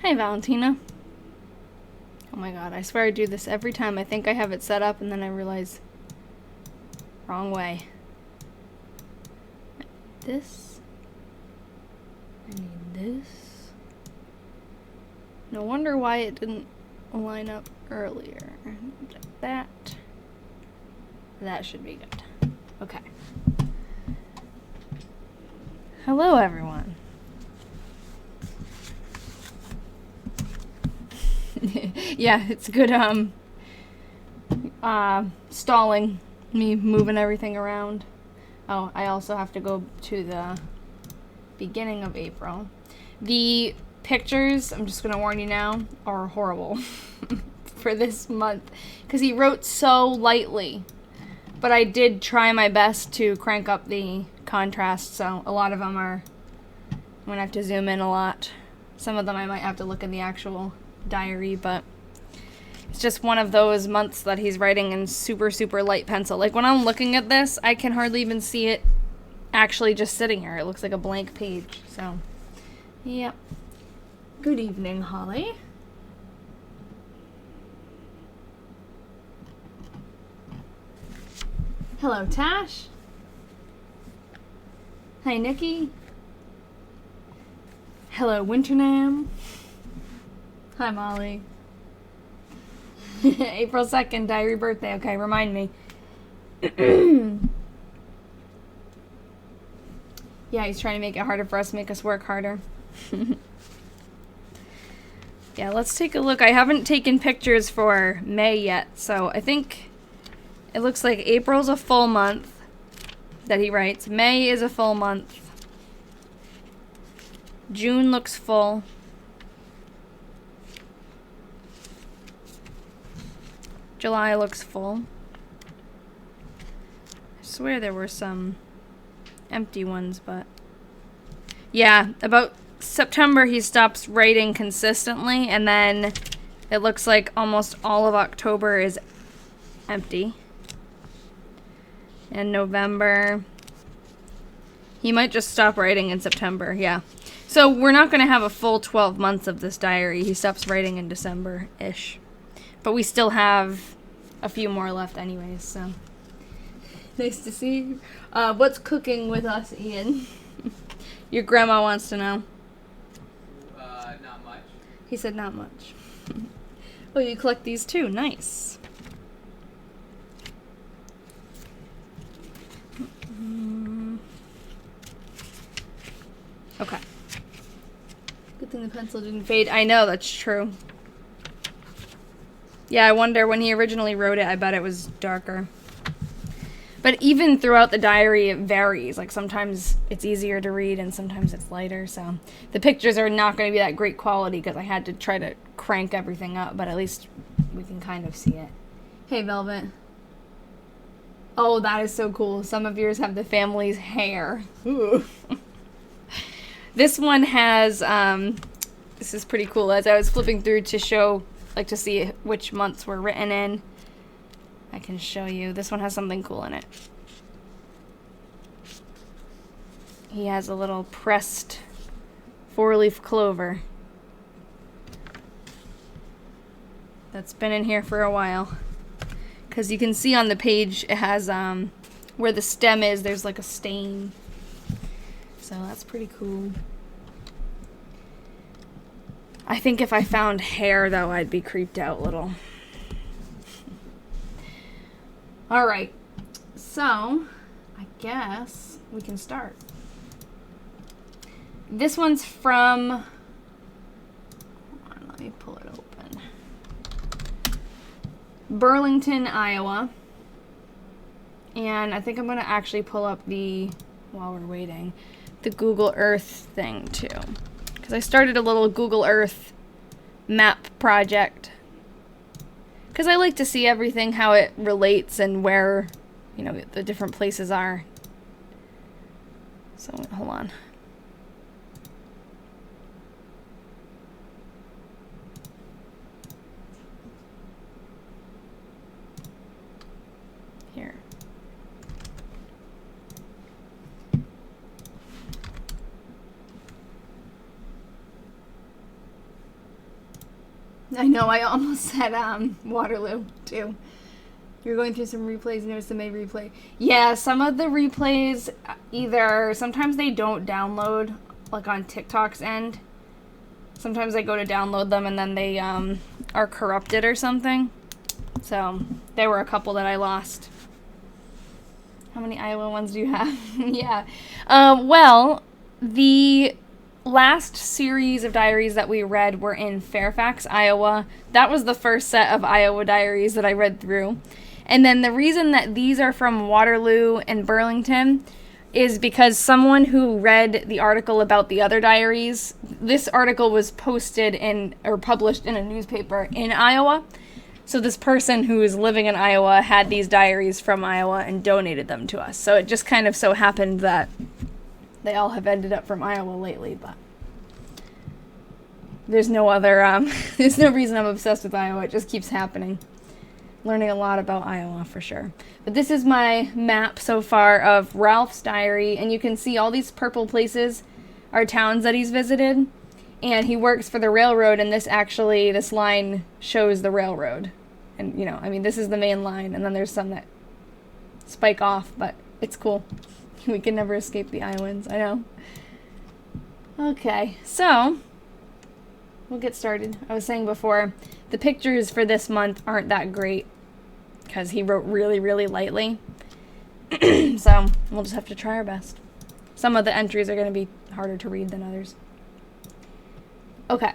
Hi, Valentina. Oh my god, I swear I do this every time. I think I have it set up and then I realize wrong way. This. I need this. No wonder why it didn't line up earlier. That. That should be good. Okay. Hello, everyone. Yeah, it's good, stalling me moving everything around. Oh, I also have to go to the beginning of April. The pictures, I'm just gonna warn you now, are horrible for this month because he wrote so lightly. But I did try my best to crank up the contrast, so a lot of them are, I'm gonna have to zoom in a lot. Some of them I might have to look in the actual diary, but it's just one of those months that he's writing in super, super light pencil. Like when I'm looking at this, I can hardly even see it actually just sitting here. It looks like a blank page, so, yep. Good evening, Holly. Hello, Tash. Hi, Nikki. Hello, Winternam. Hi, Molly. April 2nd, diary birthday. Okay, remind me. Yeah, he's trying to make it harder for us, make us work harder. Yeah, let's take a look. I haven't taken pictures for May yet, so I think it looks like April's a full month that he writes. May is a full month. June looks full. July looks full. I swear there were some empty ones, but yeah, about September he stops writing consistently, and then it looks like almost all of October is empty. And November, he might just stop writing in September, yeah. So we're not going to have a full 12 months of this diary. He stops writing in December-ish. But we still have a few more left anyways, so. Nice to see you. What's cooking with us, Ian? Your grandma wants to know. Not much. He said not much. Oh, you collect these too. Nice. Okay. Good thing the pencil didn't fade. I know, that's true. Yeah, I wonder when he originally wrote it, I bet it was darker. But even throughout the diary, it varies. Like sometimes it's easier to read and sometimes it's lighter. So the pictures are not going to be that great quality because I had to try to crank everything up, but at least we can kind of see it. Hey, Velvet. Oh, that is so cool. Some of yours have the family's hair. Ooh. This one has, this is pretty cool. As I was flipping through to show, like to see which months were written in, I can show you. This one has something cool in it. He has a little pressed 4-leaf clover that's been in here for a while. Because you can see on the page it has, where the stem is, there's like a stain. So that's pretty cool. I think if I found hair, though, I'd be creeped out a little. Alright, so I guess we can start. This one's from, hold on, let me pull it open. Burlington, Iowa. And I think I'm going to actually pull up the, while we're waiting, the Google Earth thing too. Because I started a little Google Earth map project. Because I like to see everything, how it relates and where, you know, the different places are. So, hold on. Here. I know, I almost said Waterloo, too. You're going through some replays, notice the May replay. Yeah, some of the replays, either, sometimes they don't download, like on TikTok's end. Sometimes I go to download them and then they are corrupted or something. So, there were a couple that I lost. How many Iowa ones do you have? Yeah. Well, the last series of diaries that we read were in Fairfax, Iowa. That was the first set of Iowa diaries that I read through. And then the reason that these are from Waterloo and Burlington is because someone who read the article about the other diaries, this article was posted in or published in a newspaper in Iowa. So this person who is living in Iowa had these diaries from Iowa and donated them to us. So it just kind of so happened that they all have ended up from Iowa lately, but there's no other, there's no reason I'm obsessed with Iowa. It just keeps happening. Learning a lot about Iowa for sure. But this is my map so far of Ralph's diary, and you can see all these purple places are towns that he's visited, and he works for the railroad, and this line shows the railroad. And, you know, I mean, this is the main line, and then there's some that spike off, but it's cool. We can never escape the Iowans, I know. Okay, so we'll get started. I was saying before, the pictures for this month aren't that great because he wrote really, really lightly. So we'll just have to try our best. Some of the entries are going to be harder to read than others. Okay.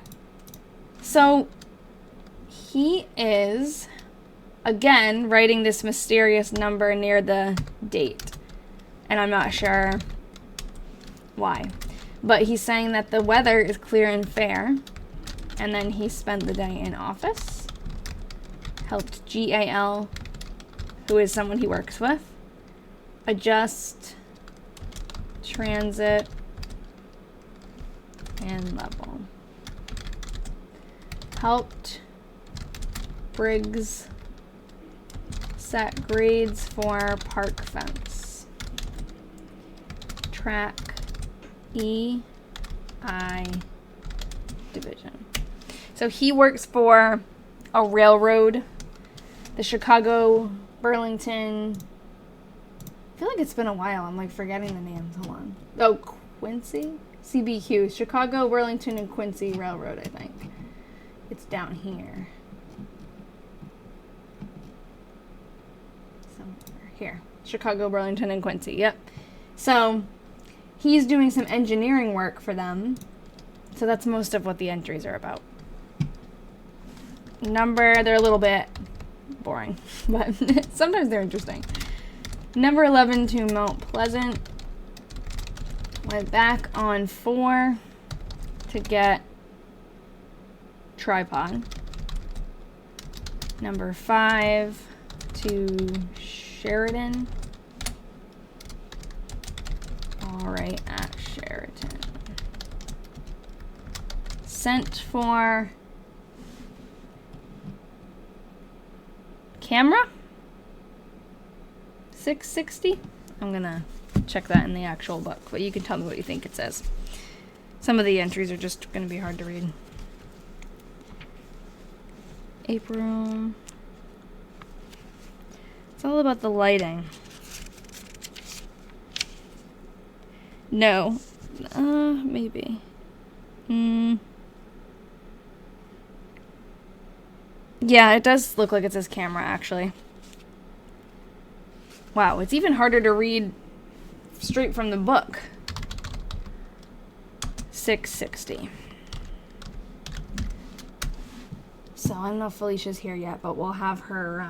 So he is, again, writing this mysterious number near the date. And I'm not sure why. But he's saying that the weather is clear and fair. And then he spent the day in office. Helped GAL, who is someone he works with, adjust transit and level. Helped Briggs set grades for park fence. Track EI division. So he works for a railroad, the Chicago, Burlington. I feel like it's been a while. I'm like forgetting the names. Hold on. Oh, Quincy? CBQ. Chicago, Burlington, and Quincy Railroad, I think. It's down here. Somewhere here. Chicago, Burlington, and Quincy. Yep. So he's doing some engineering work for them. So that's most of what the entries are about. They're a little bit boring, but sometimes they're interesting. Number 11 to Mount Pleasant. Went back on 4 to get tripod. Number 5 to Sheridan. All right, at Sheridan. Sent for camera 660. I'm gonna check that in the actual book, but you can tell me what you think it says. Some of the entries are just gonna be hard to read. April. It's all about the lighting. No. Maybe. Yeah, it does look like it says camera, actually. Wow, it's even harder to read straight from the book. 660. So, I don't know if Felicia's here yet, but we'll have her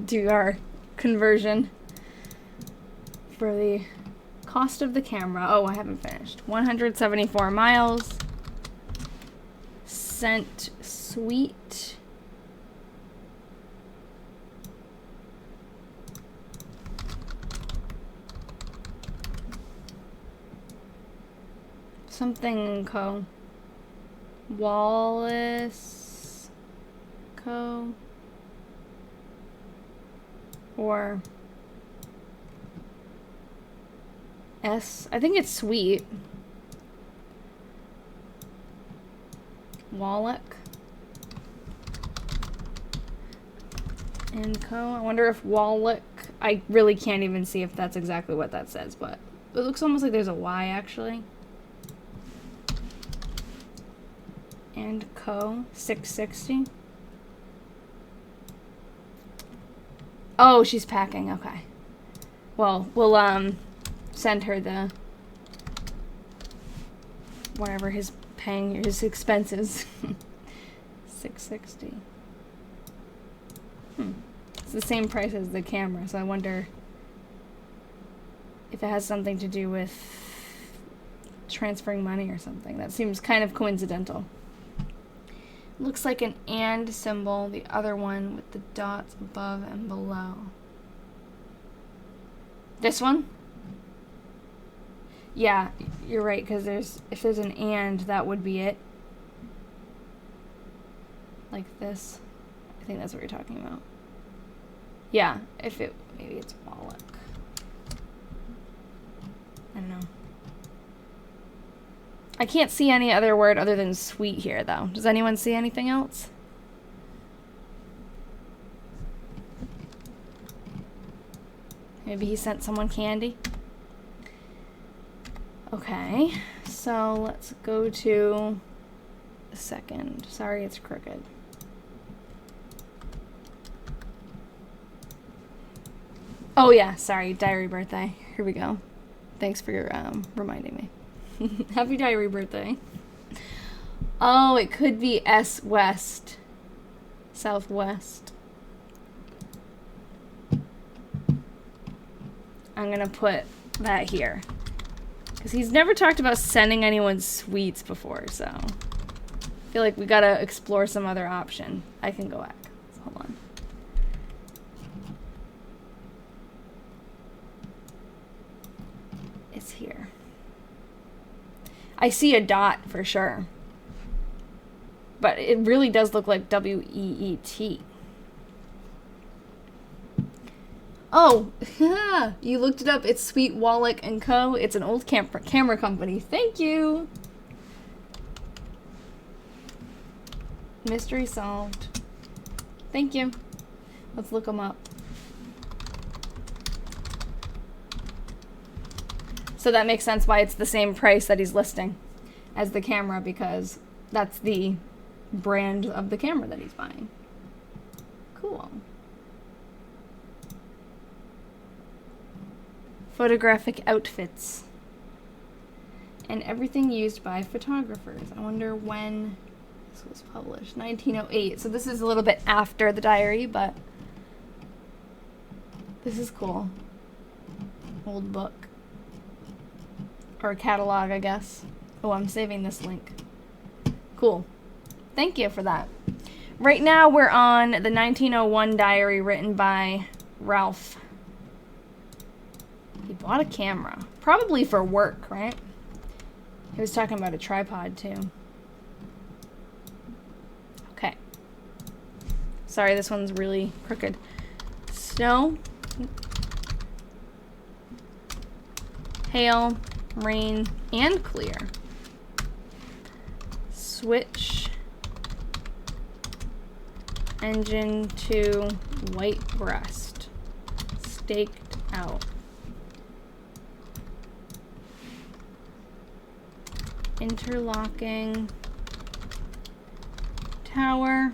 do our conversion for the cost of the camera. Oh, I haven't finished. 174 miles. Sent sweet. Something Co. Wallace Co. Or S. I think it's sweet. Wallach. and Co. I wonder if Wallach, I really can't even see if that's exactly what that says, but it looks almost like there's a Y actually. And Co. 660. Oh, she's packing. Okay. Well, we'll send her the whatever his paying his expenses. 660. It's the same price as the camera, so I wonder if it has something to do with transferring money or something. That seems kind of coincidental. Looks like an and symbol, the other one with the dots above and below. This one? Yeah, you're right, because if there's an and, that would be it. Like this. I think that's what you're talking about. Yeah, maybe it's Wallach. I don't know. I can't see any other word other than sweet here, though. Does anyone see anything else? Maybe he sent someone candy? Okay, so let's go to the second. Sorry, it's crooked. Oh yeah, sorry, diary birthday. Here we go. Thanks for reminding me. Happy diary birthday. Oh, it could be S West. Southwest. I'm gonna put that here. Because he's never talked about sending anyone sweets before, so I feel like we gotta explore some other option. I can go back. So hold on. It's here. I see a dot for sure. But it really does look like W-E-E-T. Oh, you looked it up. It's Sweet Wallach and Co. It's an old camera company. Thank you. Mystery solved. Thank you. Let's look them up. So that makes sense why it's the same price that he's listing as the camera, because that's the brand of the camera that he's buying. Cool. Photographic outfits. And everything used by photographers. I wonder when this was published. 1908. So this is a little bit after the diary, but this is cool. Old book. Or a catalog, I guess. Oh, I'm saving this link. Cool. Thank you for that. Right now we're on the 1901 diary written by Ralph. He bought a camera. Probably for work, right? He was talking about a tripod, too. Okay. Sorry, this one's really crooked. Snow. Hail. Rain. And clear. Switch. Engine to white breast. Staked out. Interlocking tower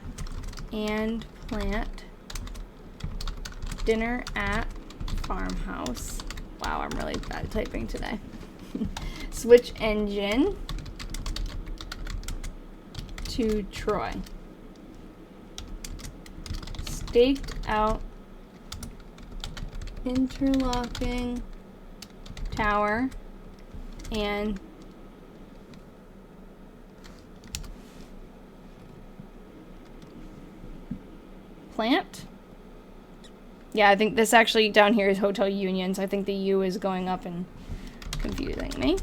and plant. Dinner at farmhouse. Wow, I'm really bad at typing today. Switch engine to Troy. Staked out interlocking tower and plant. Yeah, I think this actually down here is Hotel Union, so I think the U is going up and confusing me.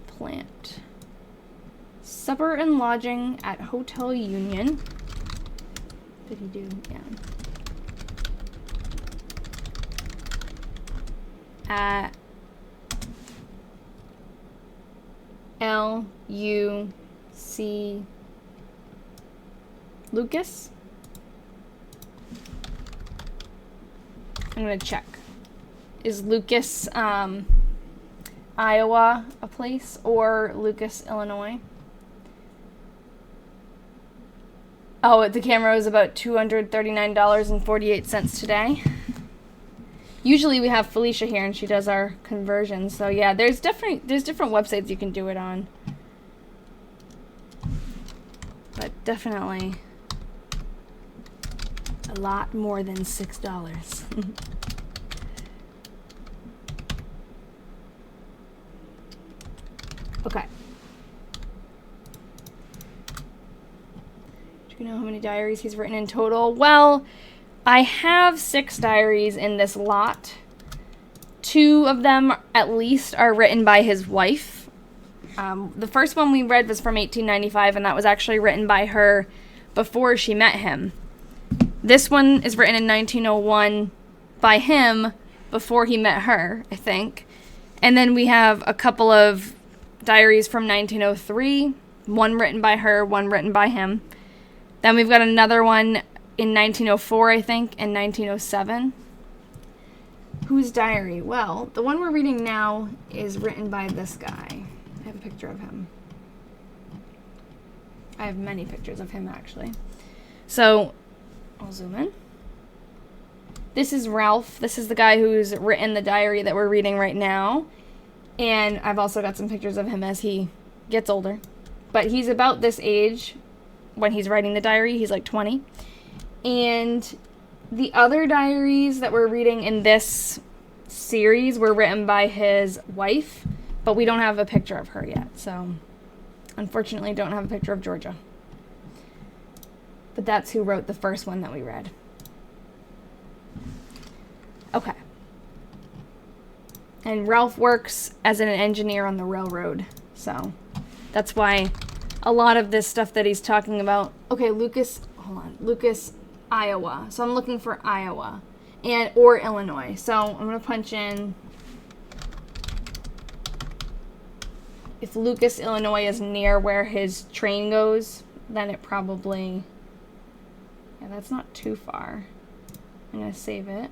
Plant. Supper and lodging at Hotel Union. Did he do? Yeah. At L-U-C Lucas. I'm gonna check. Is Lucas, Iowa a place, or Lucas, Illinois? Oh, the camera was about $239.48 today. Usually we have Felicia here and she does our conversions. So yeah, there's different websites you can do it on. But definitely a lot more than $6. Okay. Do you know how many diaries he's written in total? Well, I have 6 diaries in this lot. 2 of them, at least, are written by his wife. The first one we read was from 1895, and that was actually written by her before she met him. This one is written in 1901 by him before he met her, I think. And then we have a couple of diaries from 1903, one written by her, one written by him. Then we've got another one in 1904, I think, and 1907. Whose diary? Well, the one we're reading now is written by this guy. I have a picture of him. I have many pictures of him, actually. So, I'll zoom in. This is Ralph. This is the guy who's written the diary that we're reading right now. And I've also got some pictures of him as he gets older. But he's about this age when he's writing the diary. He's like 20. And the other diaries that we're reading in this series were written by his wife, but we don't have a picture of her yet. So, unfortunately, don't have a picture of Georgia. But that's who wrote the first one that we read. Okay. And Ralph works as an engineer on the railroad. So, that's why a lot of this stuff that he's talking about. Okay, Lucas, hold on. Lucas, Iowa. So I'm looking for Iowa or Illinois. So I'm going to punch in if Lucas, Illinois is near where his train goes, then it probably, yeah, that's not too far. I'm going to save it.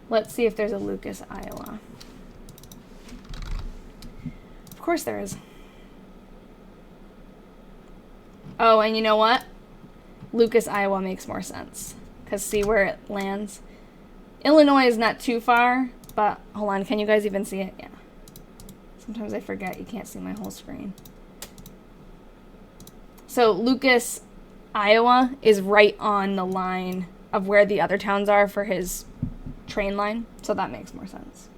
Let's see if there's a Lucas, Iowa. Of course there is. Oh, and you know what? Lucas, Iowa makes more sense. Because see where it lands? Illinois is not too far, but hold on, can you guys even see it? Yeah. Sometimes I forget you can't see my whole screen. So Lucas, Iowa is right on the line of where the other towns are for his train line. So that makes more sense.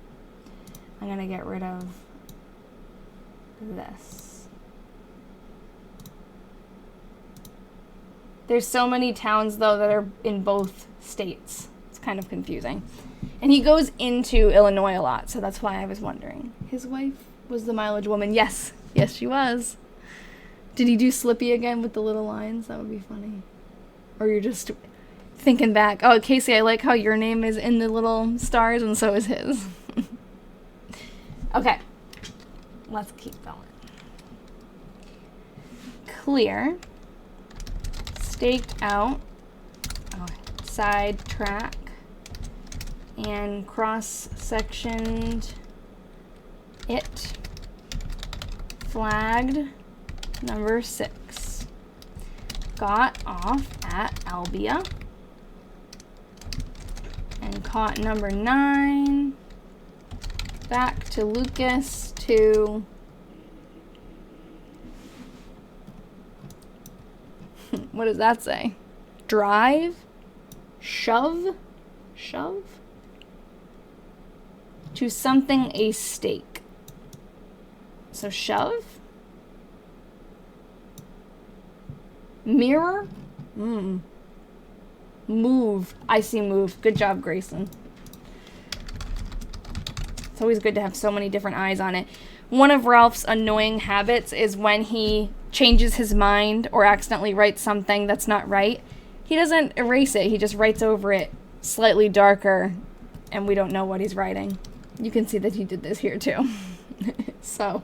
I'm going to get rid of this. There's so many towns, though, that are in both states. It's kind of confusing. And he goes into Illinois a lot, so that's why I was wondering. His wife was the mileage woman. Yes. Yes, she was. Did he do Slippy again with the little lines? That would be funny. Or you're just thinking back. Oh, Casey, I like how your name is in the little stars, and so is his. Okay. Let's keep going. Clear. Staked out, side track, and cross-sectioned it, flagged, number 6. Got off at Albia, and caught number 9, back to Lucas to what does that say? Drive? Shove? Shove? To something a stake. So shove? Mirror? Move. I see move. Good job, Grayson. It's always good to have so many different eyes on it. One of Ralph's annoying habits is when he changes his mind or accidentally writes something that's not right, he doesn't erase it. He just writes over it slightly darker, and we don't know what he's writing. You can see that he did this here too. So,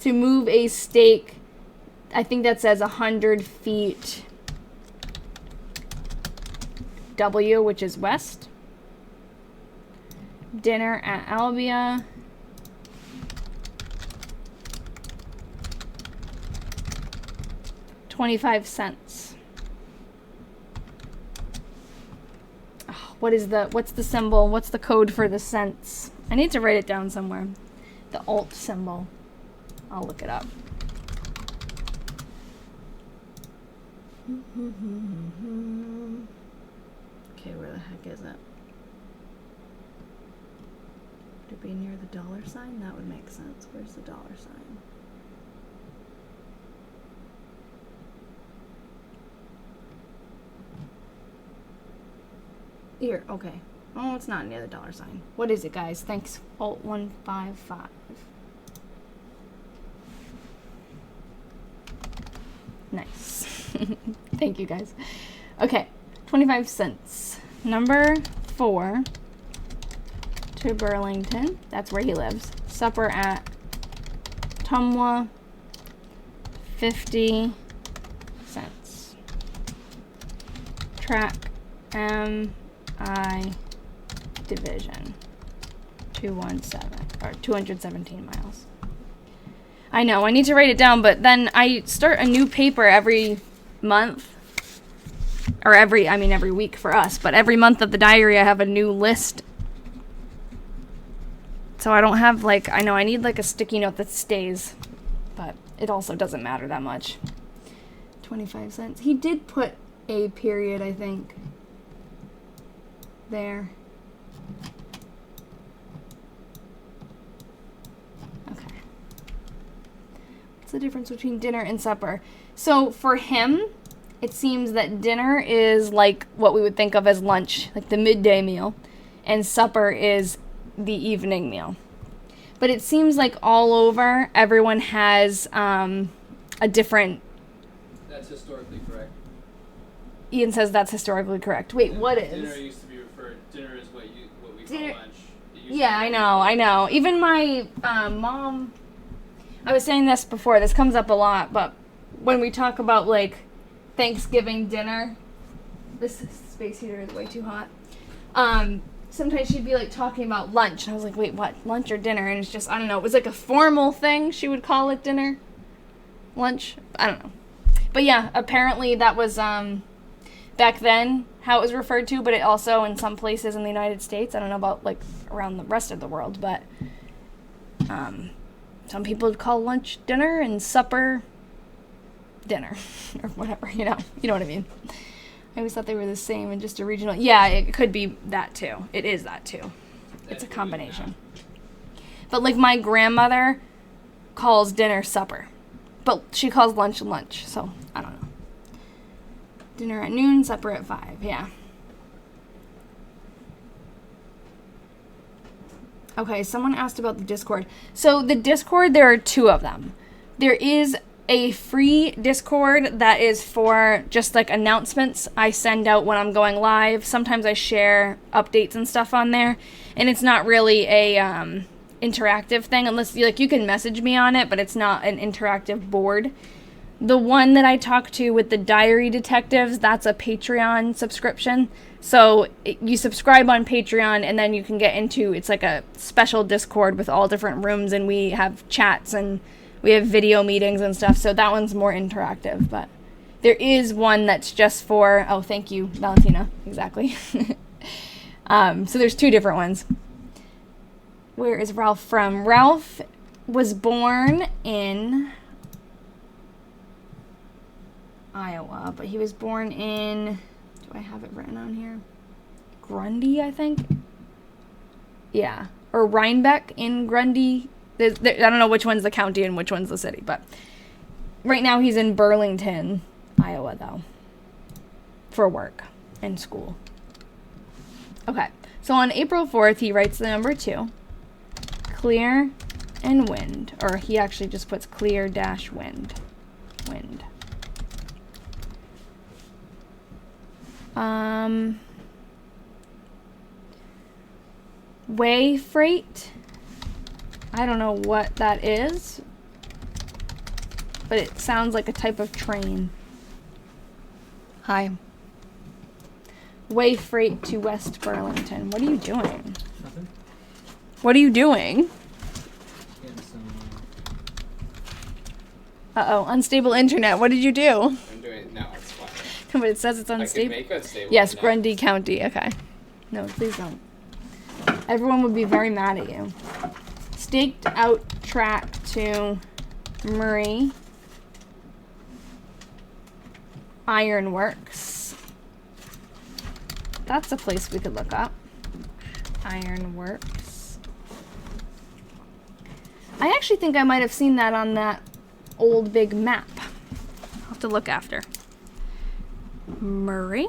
to move a stake, I think that says 100 feet W, which is west. Dinner at Albia. $0.25. Oh, what's the symbol? What's the code for the cents? I need to write it down somewhere. The alt symbol. I'll look it up. Okay, where the heck is it? Would it be near the dollar sign? That would make sense. Where's the dollar sign? Here, okay. Oh, it's not near the dollar sign. What is it, guys? Thanks. Alt 155. Nice. Thank you, guys. Okay, 25 cents. Number 4 to Burlington. That's where he lives. Supper at Tumwa. 50 cents. Track MI division. 217 miles. I know, I need to write it down, but then I start a new paper every month. Or every week for us, but every month of the diary I have a new list. So I don't have I know I need a sticky note that stays, but it also doesn't matter that much. 25 cents. He did put a period, I think, there. Okay. What's the difference between dinner and supper? So for him, it seems that dinner is what we would think of as lunch, the midday meal, and supper is the evening meal. But it seems all over, everyone has a different... That's historically correct. Ian says that's historically correct. Wait, what is? Dinner used to be referred... Dinner is what we call lunch. Yeah, I know. Even my mom... I was saying this before, this comes up a lot, but when we talk about, Thanksgiving dinner... This space heater is way too hot. Sometimes she'd be talking about lunch, and I was like, wait, what? Lunch or dinner? And it's just, I don't know, it was a formal thing. She would call it dinner. Lunch. I don't know. But yeah, apparently that was back then how it was referred to, but it also in some places in the United States, I don't know about around the rest of the world, but some people would call lunch dinner and supper dinner or whatever, you know what I mean. I always thought they were the same and just a regional. Yeah, it could be that too. It is that too. It's a combination. But my grandmother calls dinner supper, but she calls lunch lunch. So I don't know. Dinner at noon, supper at 5. Yeah. Okay, someone asked about the Discord. So the Discord, there are 2 of them. There is a free Discord that is for just announcements I send out when I'm going live. Sometimes I share updates and stuff on there, and it's not really a interactive thing unless you can message me on it, but it's not an interactive board. The one that I talk to with the diary detectives, that's a Patreon subscription. So you subscribe on Patreon and then you can get into, it's a special Discord with all different rooms, and we have chats and we have video meetings and stuff, so that one's more interactive. But there is one that's just for... Oh, thank you, Valentina. Exactly. So there's 2 different ones. Where is Ralph from? Ralph was born in Iowa, but he was born in... Do I have it written on here? Grundy, I think? Yeah. Or Rhinebeck in Grundy. I don't know which one's the county and which one's the city, but right now he's in Burlington, Iowa, though, for work and school. Okay, so on April 4th, he writes the number 2, clear and wind, or he actually just puts clear dash wind. Way freight. I don't know what that is, but it sounds like a type of train. Hi. Way freight to West Burlington. What are you doing? Nothing. What are you doing? Getting some. Uh-oh, unstable internet. What did you do? I'm doing. No, it's fine. But it says it's I can unstable. make it stable. Yes, now. Grundy County. Okay. No, please don't. Everyone would be very mad at you. Staked out track to Murray Ironworks. That's a place we could look up. Ironworks. I actually think I might have seen that on that old big map. I'll have to look after. Murray.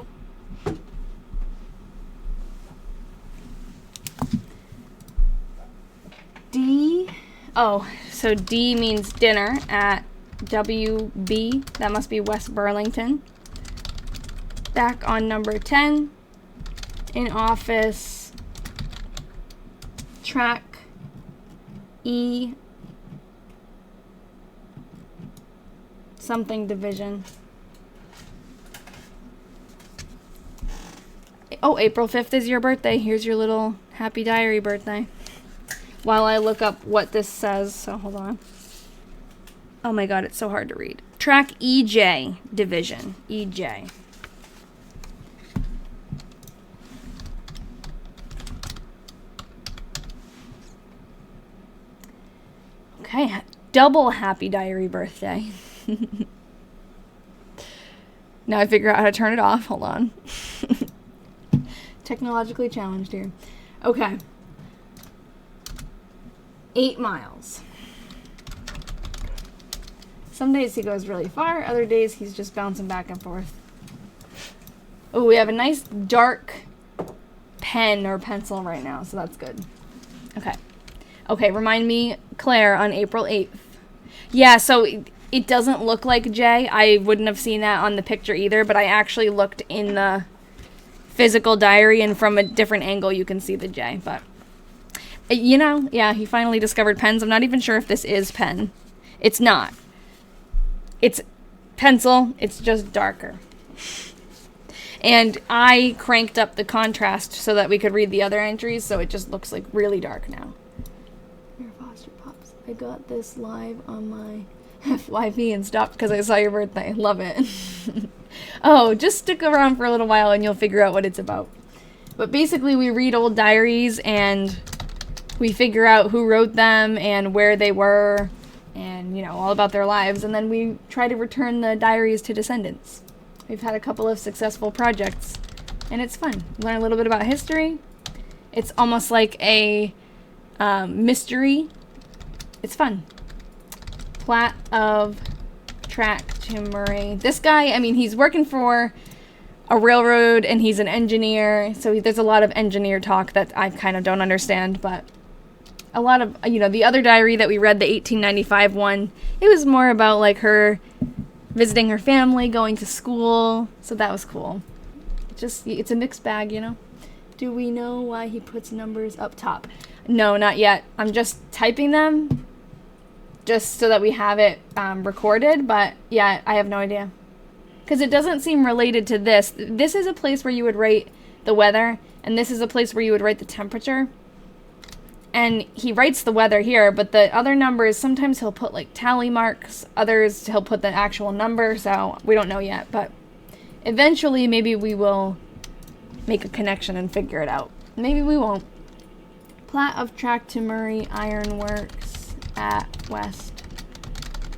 D. Oh, so D means dinner at WB. That must be West Burlington. Back on number 10. In office. Track E. Something division. Oh, April 5th is your birthday. Here's your little happy diary birthday. While I look up what this says, so hold on. Oh my god, it's so hard to read. Track EJ division. EJ. Okay, double happy diary birthday. Now I figure out how to turn it off. Hold on. Technologically challenged here. Okay. 8 miles. Some days he goes really far, other days he's just bouncing back and forth. Oh, we have a nice dark pen or pencil right now, so that's good. Okay. Okay, remind me, Claire, on April 8th. Yeah, so it doesn't look like J. I wouldn't have seen that on the picture either, but I actually looked in the physical diary, and from a different angle you can see the J, but you know, yeah, he finally discovered pens. I'm not even sure if this is pen. It's not. It's pencil. It's just darker. And I cranked up the contrast so that we could read the other entries, so it just looks like really dark now. Your Foster Pops. I got this live on my FYP and stopped because I saw your birthday. Love it. Oh, just stick around for a little while and you'll figure out what it's about. But basically we read old diaries and we figure out who wrote them and where they were and, you know, all about their lives. And then we try to return the diaries to descendants. We've had a couple of successful projects and it's fun. Learn a little bit about history. It's almost like a mystery. It's fun. Plat of track to Murray. This guy, I mean, he's working for a railroad and he's an engineer. So there's a lot of engineer talk that I kind of don't understand, but a lot of, you know, the other diary that we read, the 1895 one, it was more about like her visiting her family, going to school. So that was cool. Just, it's a mixed bag, you know. Do we know why he puts numbers up top? No, not yet. I'm just typing them just so that we have it recorded. But yeah, I have no idea. Because it doesn't seem related to this. This is a place where you would write the weather. And this is a place where you would write the temperature. And he writes the weather here, but the other numbers, sometimes he'll put like tally marks. Others, he'll put the actual number. So we don't know yet. But eventually, maybe we will make a connection and figure it out. Maybe we won't. Plat of track to Murray Ironworks at West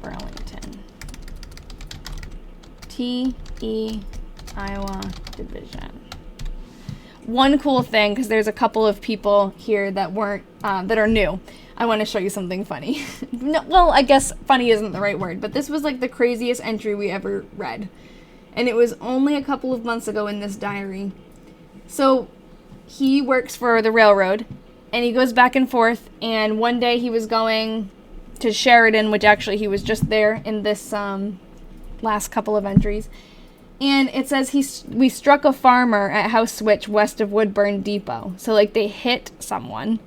Burlington. T.E. Iowa Division. One cool thing, because there's a couple of people here that weren't, that are new. I want to show you something funny. No, well, I guess funny isn't the right word, but this was like the craziest entry we ever read. And it was only a couple of months ago in this diary. So he works for the railroad and he goes back and forth. And one day he was going to Sheridan, which actually he was just there in this last couple of entries. And it says we struck a farmer at House Switch west of Woodburn Depot. So like they hit someone.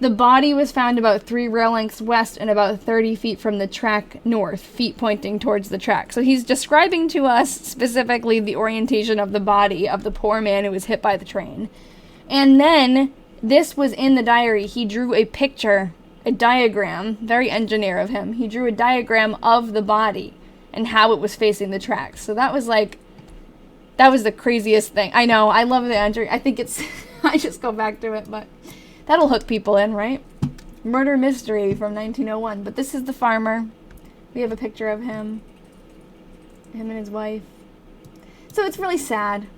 The body was found about 3 rail lengths west and about 30 feet from the track north, feet pointing towards the track. So he's describing to us specifically the orientation of the body of the poor man who was hit by the train. And then, this was in the diary. He drew a picture, a diagram, very engineer of him. He drew a diagram of the body and how it was facing the tracks. So that was like, that was the craziest thing. I know, I love the entry. I think it's, I just go back to it, but that'll hook people in, right? Murder mystery from 1901. But this is the farmer. We have a picture of him and his wife. So it's really sad.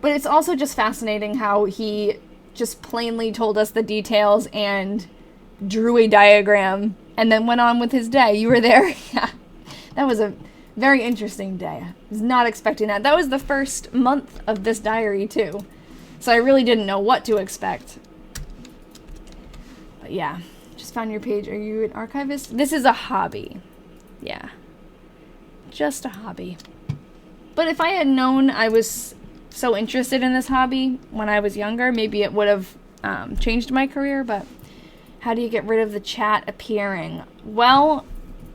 But it's also just fascinating how he just plainly told us the details and drew a diagram and then went on with his day. You were there? Yeah. That was a very interesting day. I was not expecting that. That was the first month of this diary, too. So I really didn't know what to expect. But yeah, just found your page. Are you an archivist? This is a hobby. Yeah. Just a hobby. But if I had known I was so interested in this hobby when I was younger, maybe it would have changed my career. But how do you get rid of the chat appearing? Well,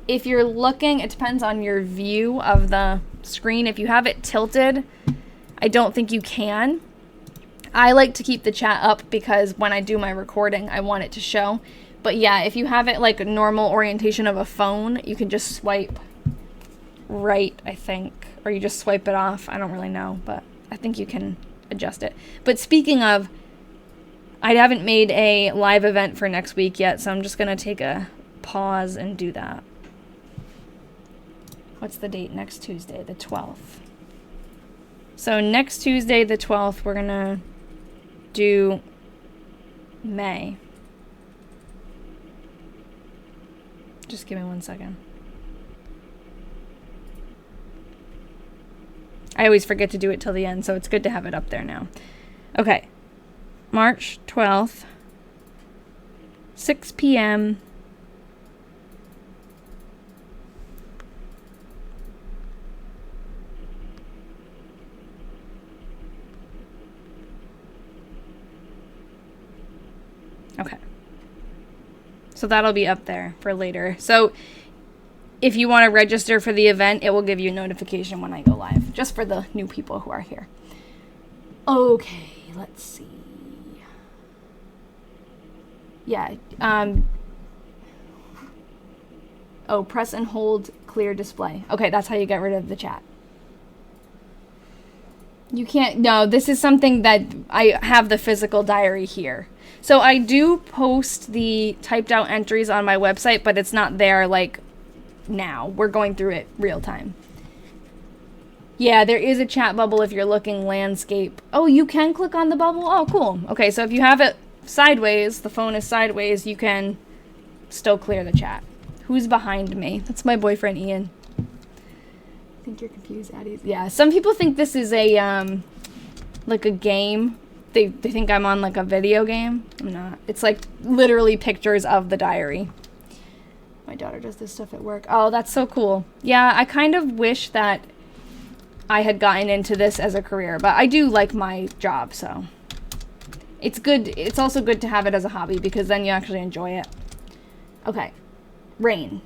if you're looking, it depends on your view of the screen. If you have it tilted, I don't think you can. I like to keep the chat up because when I do my recording, I want it to show. But yeah, if you have it like a normal orientation of a phone, you can just swipe right, I think. Or you just swipe it off. I don't really know, but I think you can adjust it. But speaking of, I haven't made a live event for next week yet, so I'm just going to take a pause and do that. What's the date? Next Tuesday, the 12th. So next Tuesday, the 12th, we're going to do May. Just give me 1 second. I always forget to do it till the end, so it's good to have it up there now. Okay. March 12th, 6 p.m. Okay. So that'll be up there for later. So if you want to register for the event, it will give you a notification when I go live, just for the new people who are here. Okay, let's see. Yeah, oh, press and hold clear display. Okay, that's how you get rid of the chat. You can't, no, this is something that I have the physical diary here. So I do post the typed out entries on my website, but it's not there like now. We're going through it real time. Yeah, there is a chat bubble if you're looking landscape. Oh, you can click on the bubble? Oh, cool. Okay, so if you have it sideways, the phone is sideways, you can still clear the chat. Who's behind me? That's my boyfriend, Ian. I think you're confused, Addie. Yeah, some people think this is a, like a game. They think I'm on like a video game. I'm not. It's like literally pictures of the diary. My daughter does this stuff at work. Oh, that's so cool. Yeah, I kind of wish that I had gotten into this as a career, but I do like my job, so it's good. It's also good to have it as a hobby because then you actually enjoy it. Okay. Rain.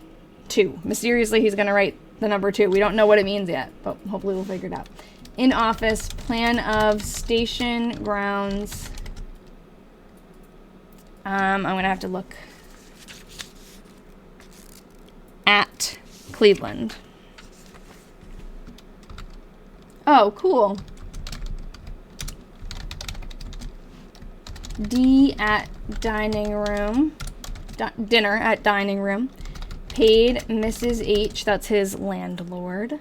2. Mysteriously, he's going to write the number 2. We don't know what it means yet, but hopefully we'll figure it out. In office, plan of station grounds. I'm going to have to look at Cleveland. Oh, cool. D at dining room. Dinner at dining room. Paid Mrs. H, that's his landlord.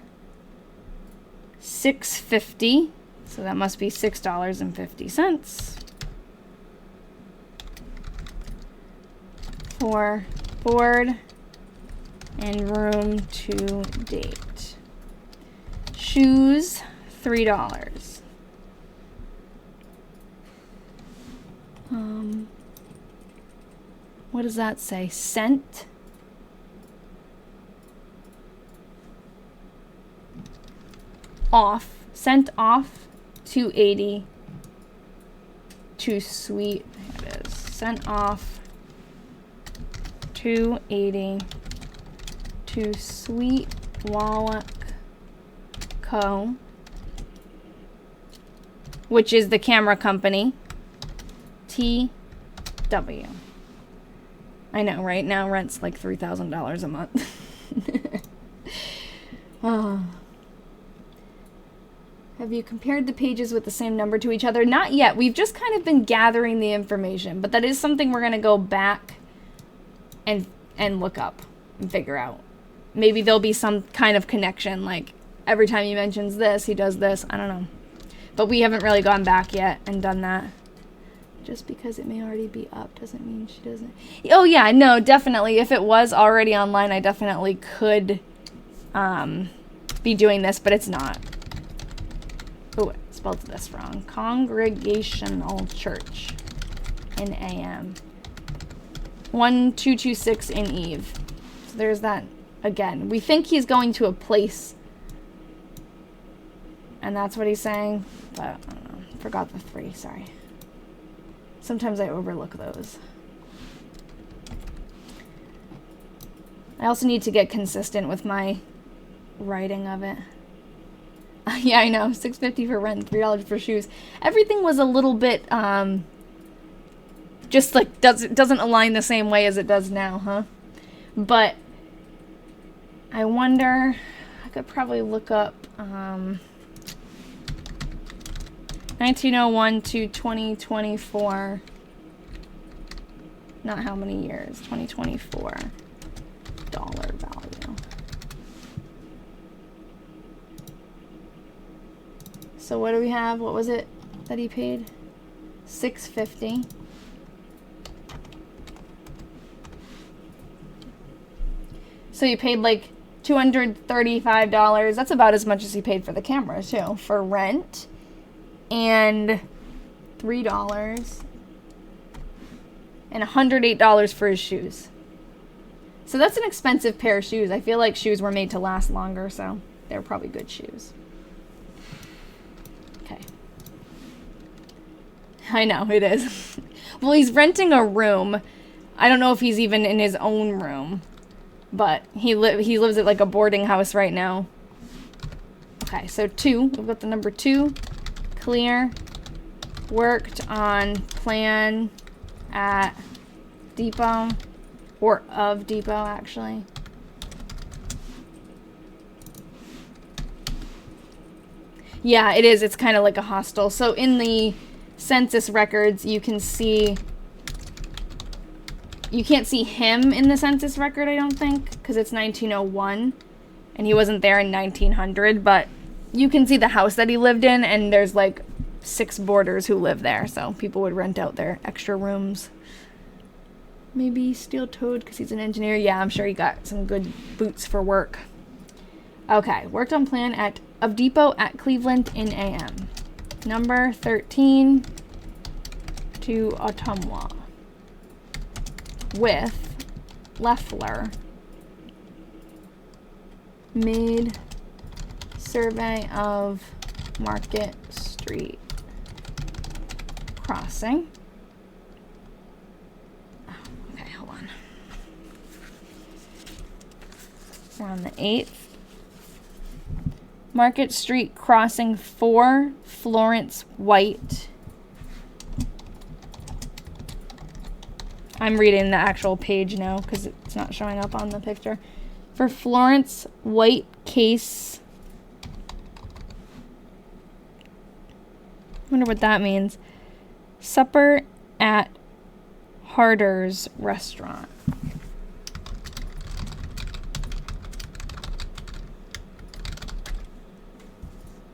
$6.50. So that must be $6.50. For board and room to date. Shoes, $3. What does that say? Sent? Off. Sent off, $2.80. Too sweet. There it is. Sent off, $280 to Sweet Wallach Co., which is the camera company, TW. I know, right? Now rent's like $3,000 a month. Oh. Have you compared the pages with the same number to each other? Not yet. We've just kind of been gathering the information, but that is something we're going to go back and look up and figure out. Maybe there'll be some kind of connection, like every time he mentions this, he does this. I don't know. But we haven't really gone back yet and done that. Just because it may already be up doesn't mean she doesn't. Oh yeah, no, definitely. If it was already online, I definitely could be doing this, but it's not. Oh, I spelled this wrong. Congregational Church in AM. 1226 in Eve. So there's that again. We think he's going to a place. And that's what he's saying. But I don't know. Forgot the 3, sorry. Sometimes I overlook those. I also need to get consistent with my writing of it. Yeah, I know. $6.50 for rent, $3 for shoes. Everything was a little bit, just like doesn't align the same way as it does now, huh? But I wonder, I could probably look up 1901 to 2024. Not how many years, 2024 dollar value. So what do we have? What was it that he paid? $6.50. So you paid like $235. That's about as much as he paid for the camera too, for rent. And $3 and $108 for his shoes. So that's an expensive pair of shoes. I feel like shoes were made to last longer, so they're probably good shoes. Okay. I know, it is. Well, he's renting a room. I don't know if he's even in his own room, but he lives at like a boarding house right now. Okay, so 2. We've got the number 2. Clear. Worked on plan at Depot, or of Depot actually. Yeah, it is. It's kind of like a hostel. So in the census records, you can see, you can't see him in the census record, I don't think, because it's 1901 and he wasn't there in 1900, but you can see the house that he lived in, and there's like 6 boarders who live there, so people would rent out their extra rooms. Maybe steel-toed because he's an engineer. Yeah, I'm sure he got some good boots for work. Okay, worked on plan of Depot at Cleveland in AM. Number 13 to Ottumwa with Leffler. Made survey of Market Street crossing. Oh, okay, hold on. We're on the 8th. Market Street crossing 4, Florence White. I'm reading the actual page now because it's not showing up on the picture. For Florence White case. Wonder what that means. Supper at Harder's restaurant.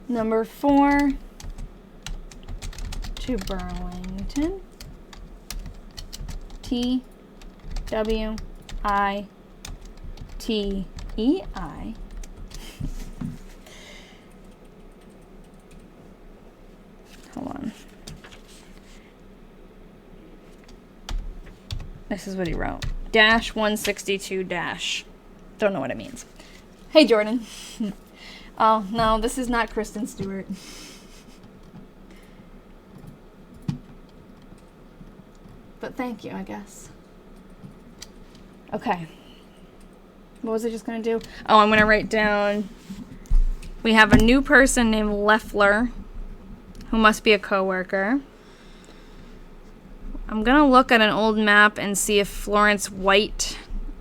Number 4 to Burlington. TWITEI. Hold on. This is what he wrote. Dash 162 dash. Don't know what it means. Hey, Jordan. Oh, no, this is not Kristen Stewart. But thank you, I guess. Okay. What was I just going to do? Oh, I'm going to write down, we have a new person named Leffler, who must be a coworker. I'm going to look at an old map and see if Florence White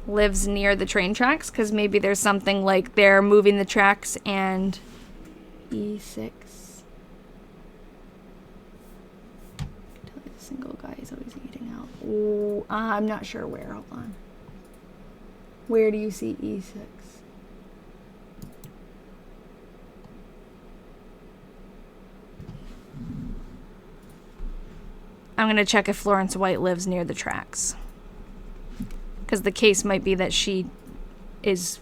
lives near the train tracks, because maybe there's something like they're moving the tracks and E6. The single guy is always eating out. Ooh, I'm not sure where. Hold on. Where do you see E6? I'm going to check if Florence White lives near the tracks. Because the case might be that she is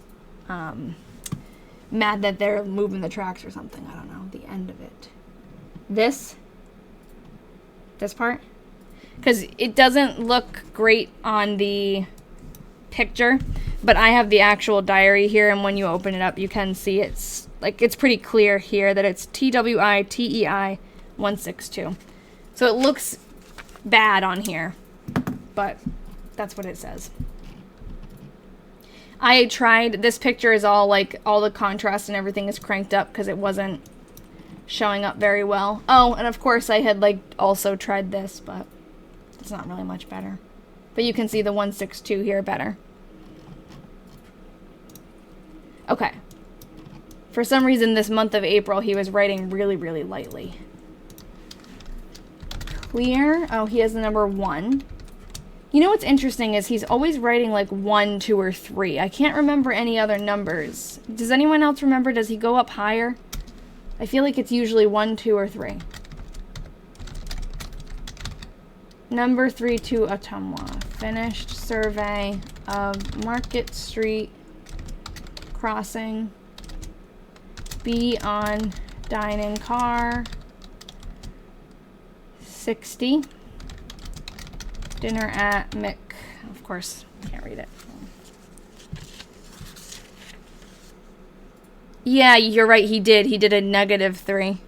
mad that they're moving the tracks or something. I don't know. The end of it. This part? Because it doesn't look great on the picture, but I have the actual diary here, and when you open it up, you can see it's pretty clear here that it's TWITEI 162. So it looks bad on here, but that's what it says. I tried, this picture is all the contrast and everything is cranked up because it wasn't showing up very well. Oh, and of course I had also tried this, but it's not really much better. But you can see the 162 here better. Okay. For some reason this month of April he was writing really, really lightly. Clear. Oh, he has the number 1. You know what's interesting is he's always writing 1, 2, or 3. I can't remember any other numbers. Does anyone else remember? Does he go up higher? I feel like it's usually 1, 2, or 3. Number 3 to Ottumwa. Finished survey of Market Street crossing. Be on dining car. 60. Dinner at Mick. Of course, can't read it. Yeah, you're right. He did. He did a -3.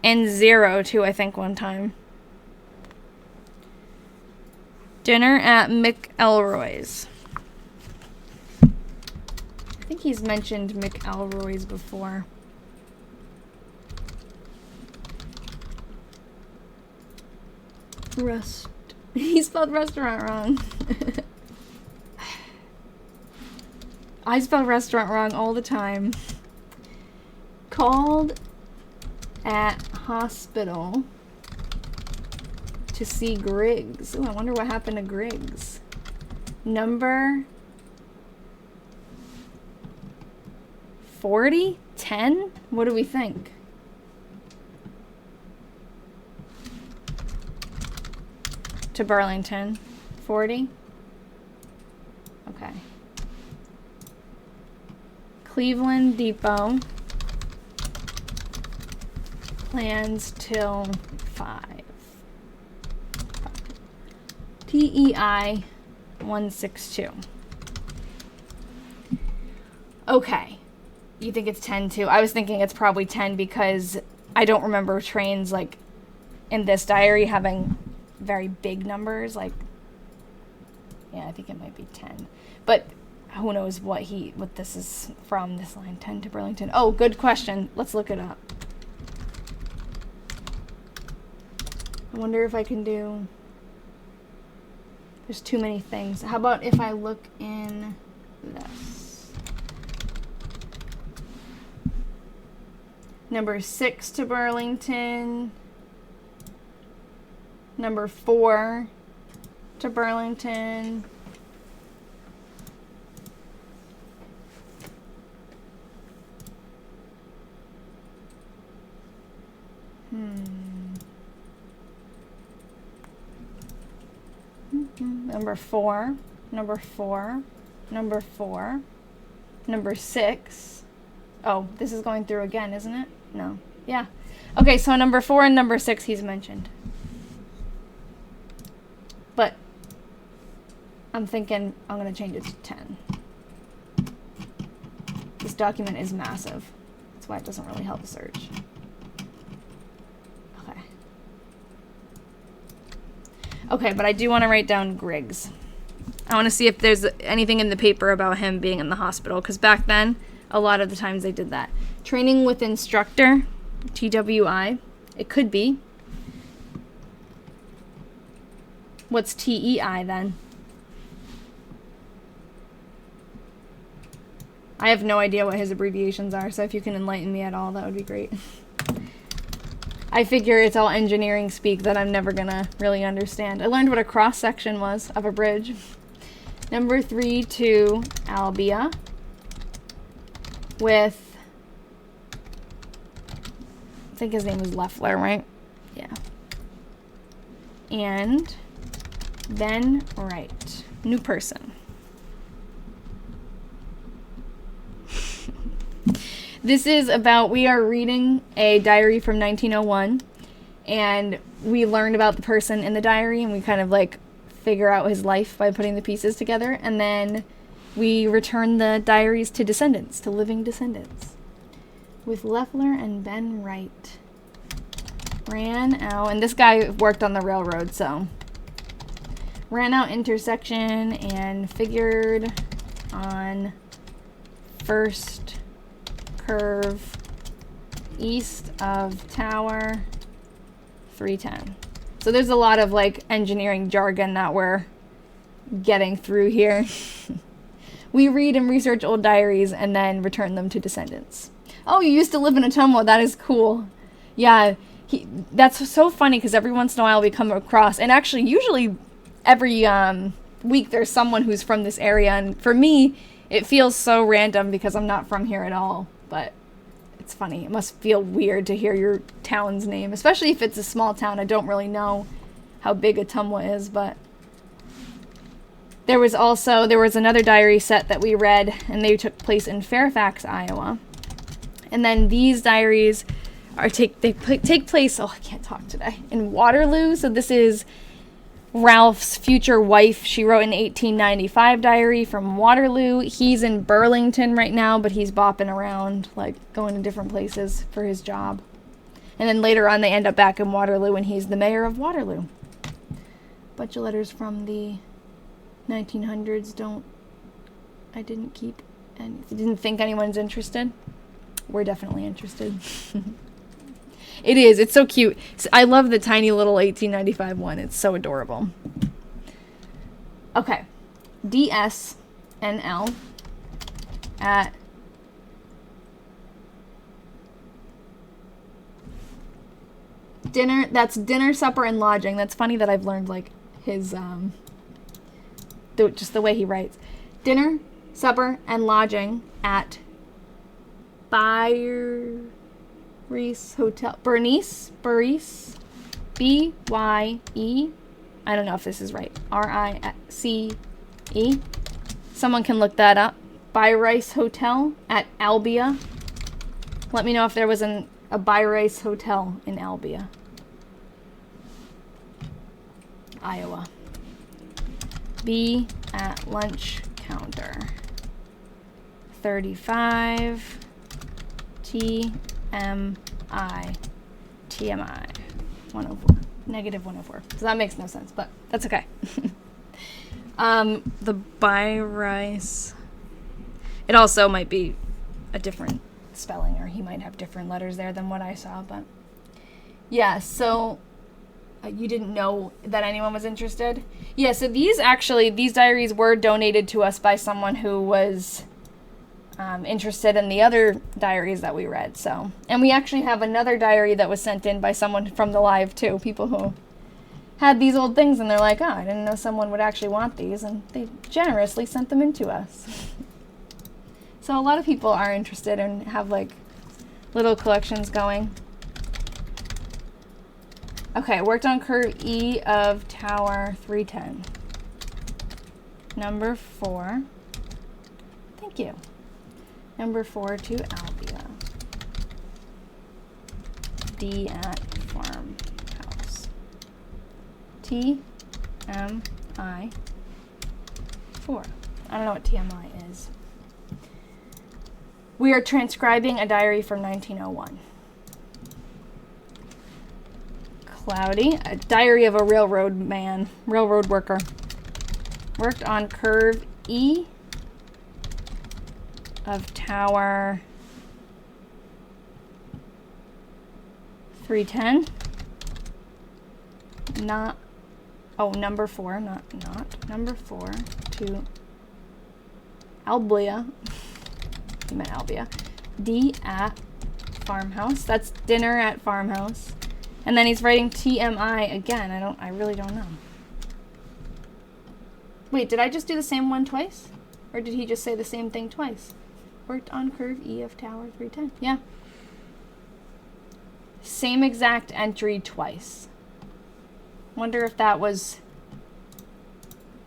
And 0 too, I think, one time. Dinner at Mick Elroy's. I think he's mentioned Mick Elroy's before. He spelled restaurant wrong. I spell restaurant wrong all the time. Called at hospital to see Griggs. Ooh, I wonder what happened to Griggs. Number 40? 10? What do we think? To Burlington. 40? Okay. Cleveland Depot. Plans till 5. TEI 162. Okay. You think it's 10 too? I was thinking it's probably 10 because I don't remember trains in this diary having very big numbers. Yeah, I think it might be 10. But who knows what this is from, this line, 10 to Burlington. Oh, good question. Let's look it up. I wonder if I can do... There's too many things. How about if I look in this? Number 6 to Burlington. Number 4 to Burlington. Number 4, number 4, number 4, number 6. Oh, this is going through again, isn't it? No. Yeah. Okay, so number 4 and number 6 he's mentioned. But I'm thinking I'm going to change it to 10. This document is massive. That's why it doesn't really help the search. Okay. Okay, but I do want to write down Griggs. I want to see if there's anything in the paper about him being in the hospital, because back then, a lot of the times they did that. Training with instructor, TWI. It could be. What's TEI then? I have no idea what his abbreviations are, so if you can enlighten me at all, that would be great. I figure it's all engineering speak that I'm never gonna really understand. I learned what a cross-section was of a bridge. Number 3 to Albia with, I think his name was Leffler, right? Yeah. And then Wright. New person. This is about, we are reading a diary from 1901, and we learned about the person in the diary, and we kind of like figure out his life by putting the pieces together, and then we return the diaries to descendants, to living descendants. With Leffler and Ben Wright. Ran out, and this guy worked on the railroad, so. Ran out intersection and figured on first curve east of tower 310. So there's a lot of like engineering jargon that we're getting through here. We read and research old diaries and then return them to descendants. Oh, you used to live in Ottumwa. That is cool. Yeah, that's so funny because every once in a while we come across, and actually usually every week there's someone who's from this area, and for me it feels so random because I'm not from here at all. But it's funny. It must feel weird to hear your town's name, especially if it's a small town. I don't really know how big Ottumwa is, but there was another diary set that we read, and they took place in Fairfax, Iowa. And then these diaries take place, oh, I can't talk today, in Waterloo. So this is Ralph's future wife. She wrote an 1895 diary from Waterloo. He's in Burlington right now, but he's bopping around, like going to different places for his job. And then later on they end up back in Waterloo and he's the mayor of Waterloo. Bunch of letters from the 1900s. I didn't keep any. Didn't think anyone's interested. We're definitely interested. It is. It's so cute. I love the tiny little 1895 one. It's so adorable. Okay. DS and L at dinner. That's dinner, supper, and lodging. That's funny that I've learned like his just the way he writes. Dinner, supper, and lodging at Reese Hotel, Bernice, B-Y-E, I don't know if this is right, R-I-C-E, someone can look that up, Rice Hotel at Albia. Let me know if there was a Rice Hotel in Albia, Iowa. B at lunch counter, 35, TMI, 104, negative 104. So that makes no sense, but that's okay. The Rice, it also might be a different spelling, or he might have different letters there than what I saw, but yeah, so you didn't know that anyone was interested? Yeah, so these diaries were donated to us by someone who was interested in the other diaries that we read. So, and we actually have another diary that was sent in by someone from the live too. People who had these old things and they're like, oh, I didn't know someone would actually want these, and they generously sent them in to us. So a lot of people are interested and have like little collections going. Okay, worked on curve E of tower 310. Number 4. Thank you. Number 4 to Albia. D at farmhouse. TMI 4. I don't know what TMI is. We are transcribing a diary from 1901. Cloudy, a diary of a railroad worker. Worked on curve E of tower 310. Not, oh, number 4, not number 4 to Albia. You meant Albia. D at farmhouse. That's dinner at farmhouse. And then he's writing TMI again. I really don't know. Wait, did I just do the same one twice? Or did he just say the same thing twice? Worked on curve E of tower 310. Yeah. Same exact entry twice. Wonder if that was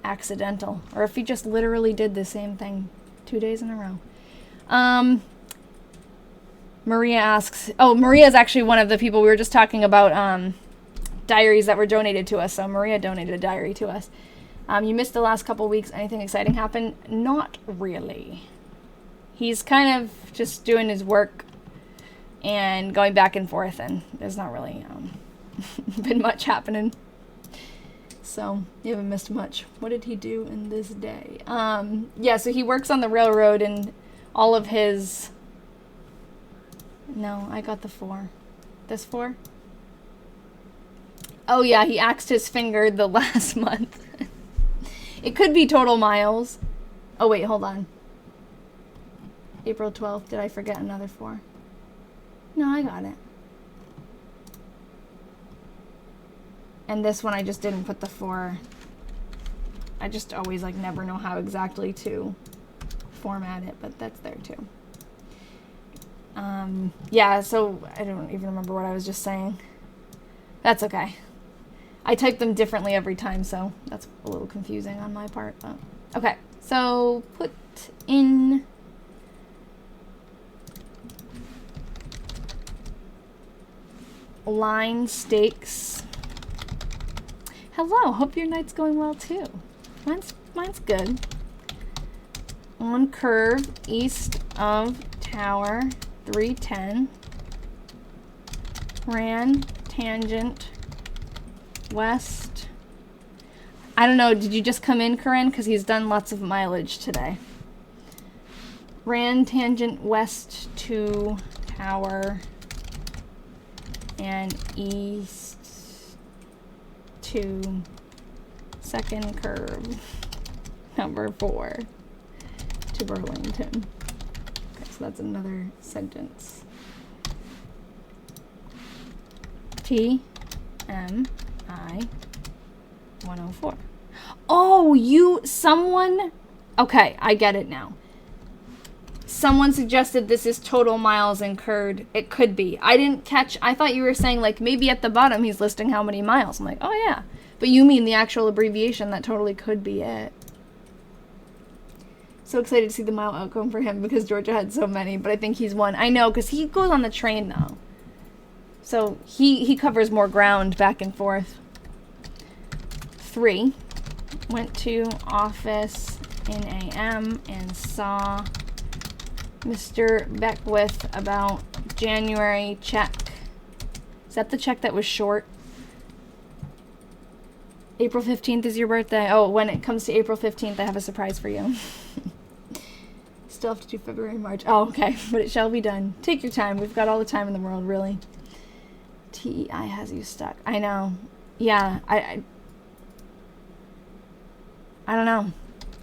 accidental. Or if he just literally did the same thing 2 days in a row. Maria asks, oh, Maria is actually one of the people we were just talking about, diaries that were donated to us. So Maria donated a diary to us. You missed the last couple weeks. Anything exciting happen? Not really. He's kind of just doing his work and going back and forth, and there's not really been much happening. So you haven't missed much. What did he do in this day? Yeah, so he works on the railroad, and all of his... No, I got the 4. This 4? Oh yeah, he axed his finger the last month. It could be total miles. Oh wait, hold on. April 12th. Did I forget another 4? No, I got it. And this one I just didn't put the 4. I just always like never know how exactly to format it, but that's there too. Yeah, so I don't even remember what I was just saying. That's okay. I type them differently every time, so that's a little confusing on my part. But okay, so put in line stakes. Hello, hope your night's going well too. Mine's good. On curve east of tower 310. Ran tangent west. I don't know, did you just come in, Corinne? Because he's done lots of mileage today. Ran tangent west to tower and east to second curve number 4 to Burlington. Okay, so that's another sentence. TMI 104. Oh, someone, okay, I get it now. Someone suggested this is total miles incurred. It could be. I thought you were saying like maybe at the bottom he's listing how many miles. I'm like, oh yeah. But you mean the actual abbreviation, that totally could be it. So excited to see the mile outcome for him because Georgia had so many, but I think he's won. I know, because he goes on the train though. So he covers more ground back and forth. 3. Went to office in AM and saw Mr. Beckwith about January check. Is that the check that was short? April 15th is your birthday. Oh, when it comes to April 15th, I have a surprise for you. Still have to do February and March. Oh, okay. But it shall be done. Take your time. We've got all the time in the world, really. TEI has you stuck. I know. Yeah, I don't know.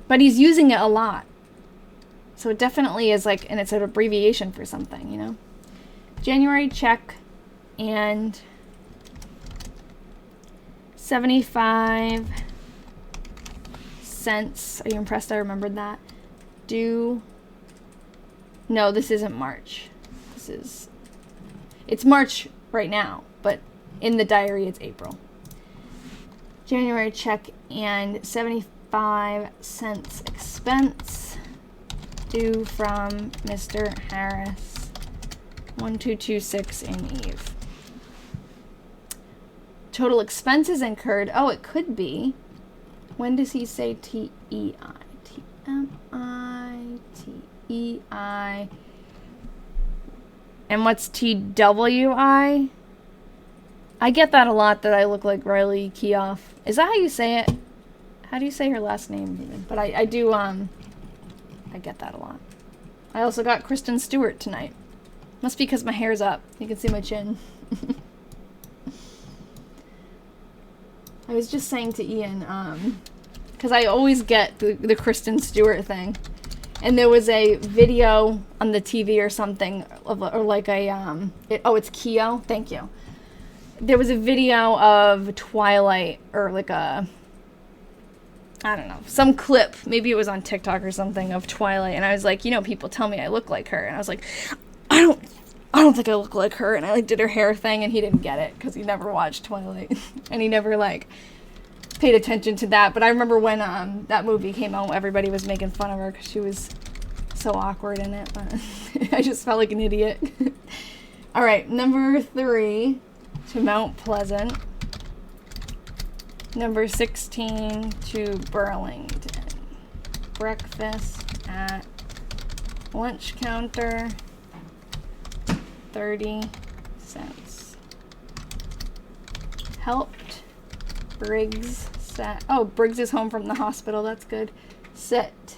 But he's using it a lot. So it definitely is like, and it's an abbreviation for something, you know? January check and 75 cents. Are you impressed I remembered that? Due. No, this isn't March. It's March right now, but in the diary it's April. January check and 75 cents expense due from Mr. Harris. 1226 in Eve. Total expenses incurred. Oh, it could be. When does he say TEI? TMI, TEI. And what's TWI? I get that a lot, that I look like Riley Keough. Is that how you say it? How do you say her last name even? But I do, I get that a lot. I also got Kristen Stewart tonight. Must be because my hair's up. You can see my chin. I was just saying to Ian, because I always get the Kristen Stewart thing. And there was a video on the TV or something, or like a, it's Keo, thank you. There was a video of Twilight, or like a, I don't know, some clip, maybe it was on TikTok or something, of Twilight, and I was like, you know, people tell me I look like her, and I was like, I don't think I look like her, and I like did her hair thing, and he didn't get it, because he never watched Twilight, and he never, like, paid attention to that. But I remember when that movie came out, everybody was making fun of her, because she was so awkward in it, but I just felt like an idiot. Alright, number 3, to Mount Pleasant. Number 16, to Burlington. Breakfast at lunch counter, 30 cents. Helped Briggs set. Oh, Briggs is home from the hospital. That's good. Set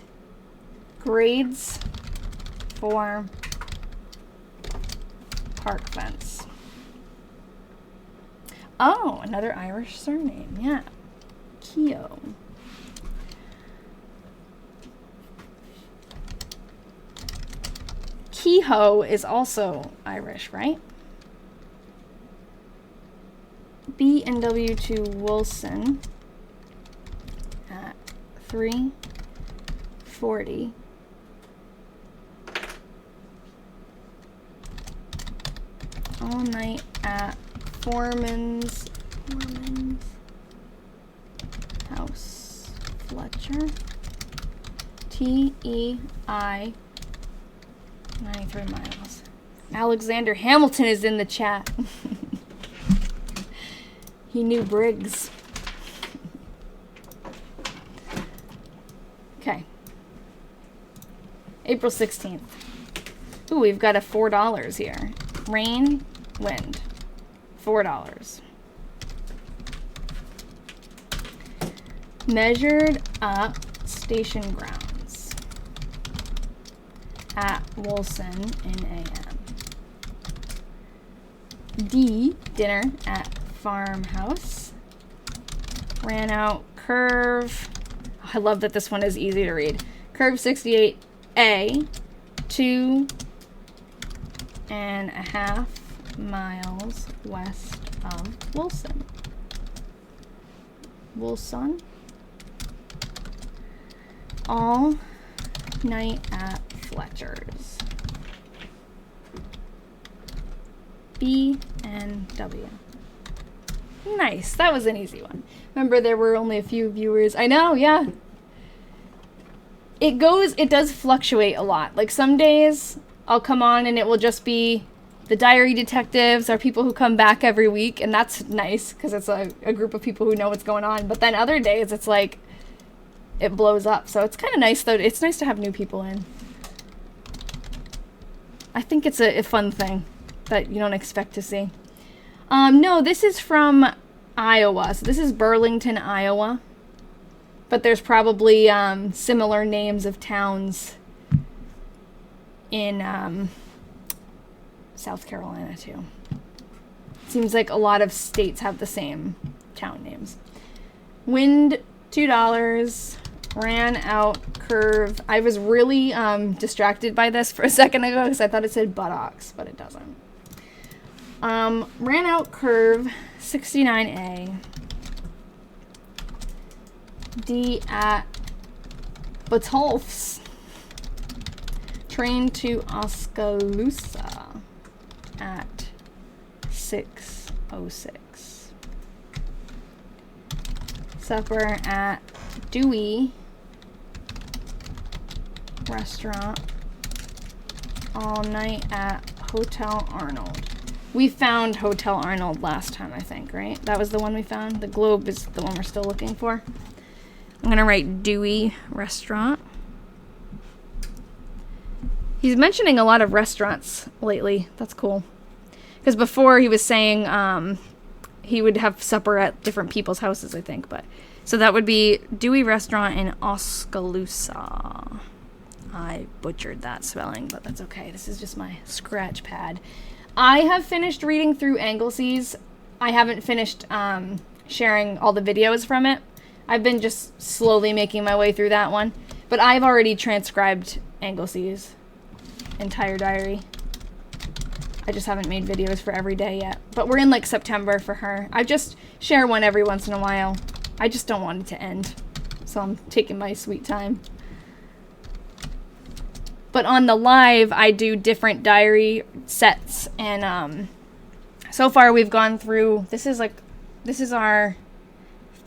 grades for park fence. Oh, another Irish surname. Yeah. Keo. Kehoe is also Irish, right? B and W to Wilson at 3:40. All night at Foreman's house. Fletcher. TEI 93 miles. Alexander Hamilton is in the chat. He knew Briggs. Okay. April 16th. Ooh, we've got a $4 here. Rain, wind. $4. Measured up station grounds at Wilson in AM. D, dinner at farmhouse. Ran out curve. Oh, I love that this one is easy to read. Curve 68A, 2.5 miles west of Wilson. Wilson. All night at Fletcher's. B and W. Nice. That was an easy one. Remember, there were only a few viewers. I know, yeah. It does fluctuate a lot. Like, some days I'll come on and it will just be the diary detectives are people who come back every week, and that's nice because it's a group of people who know what's going on. But then other days it's like it blows up. So it's kind of nice, though. It's nice to have new people in. I think it's a fun thing that you don't expect to see. No, this is from Iowa. So this is Burlington, Iowa. But there's probably similar names of towns in South Carolina, too. Seems like a lot of states have the same town names. Wind, $2. Ran out curve. I was really distracted by this for a second ago because I thought it said buttocks, but it doesn't. Ran out curve 69A. D at Batolfs. Train to Oskaloosa at 6:06. Supper at Dewey Restaurant. All night at Hotel Arnold. We found Hotel Arnold last time, I think, right? That was the one we found. The Globe is the one we're still looking for. I'm going to write Dewey Restaurant. He's mentioning a lot of restaurants lately. That's cool. Because before he was saying he would have supper at different people's houses, I think. But So that would be Dewey Restaurant in Oskaloosa. I butchered that spelling, but that's okay. This is just my scratch pad. I have finished reading through Angleseas. I haven't finished sharing all the videos from it. I've been just slowly making my way through that one. But I've already transcribed Angleseas' entire diary. I just haven't made videos for every day yet. But we're in like September for her. I just share one every once in a while. I just don't want it to end. So I'm taking my sweet time. But on the live, I do different diary sets. And so far we've gone through, this is our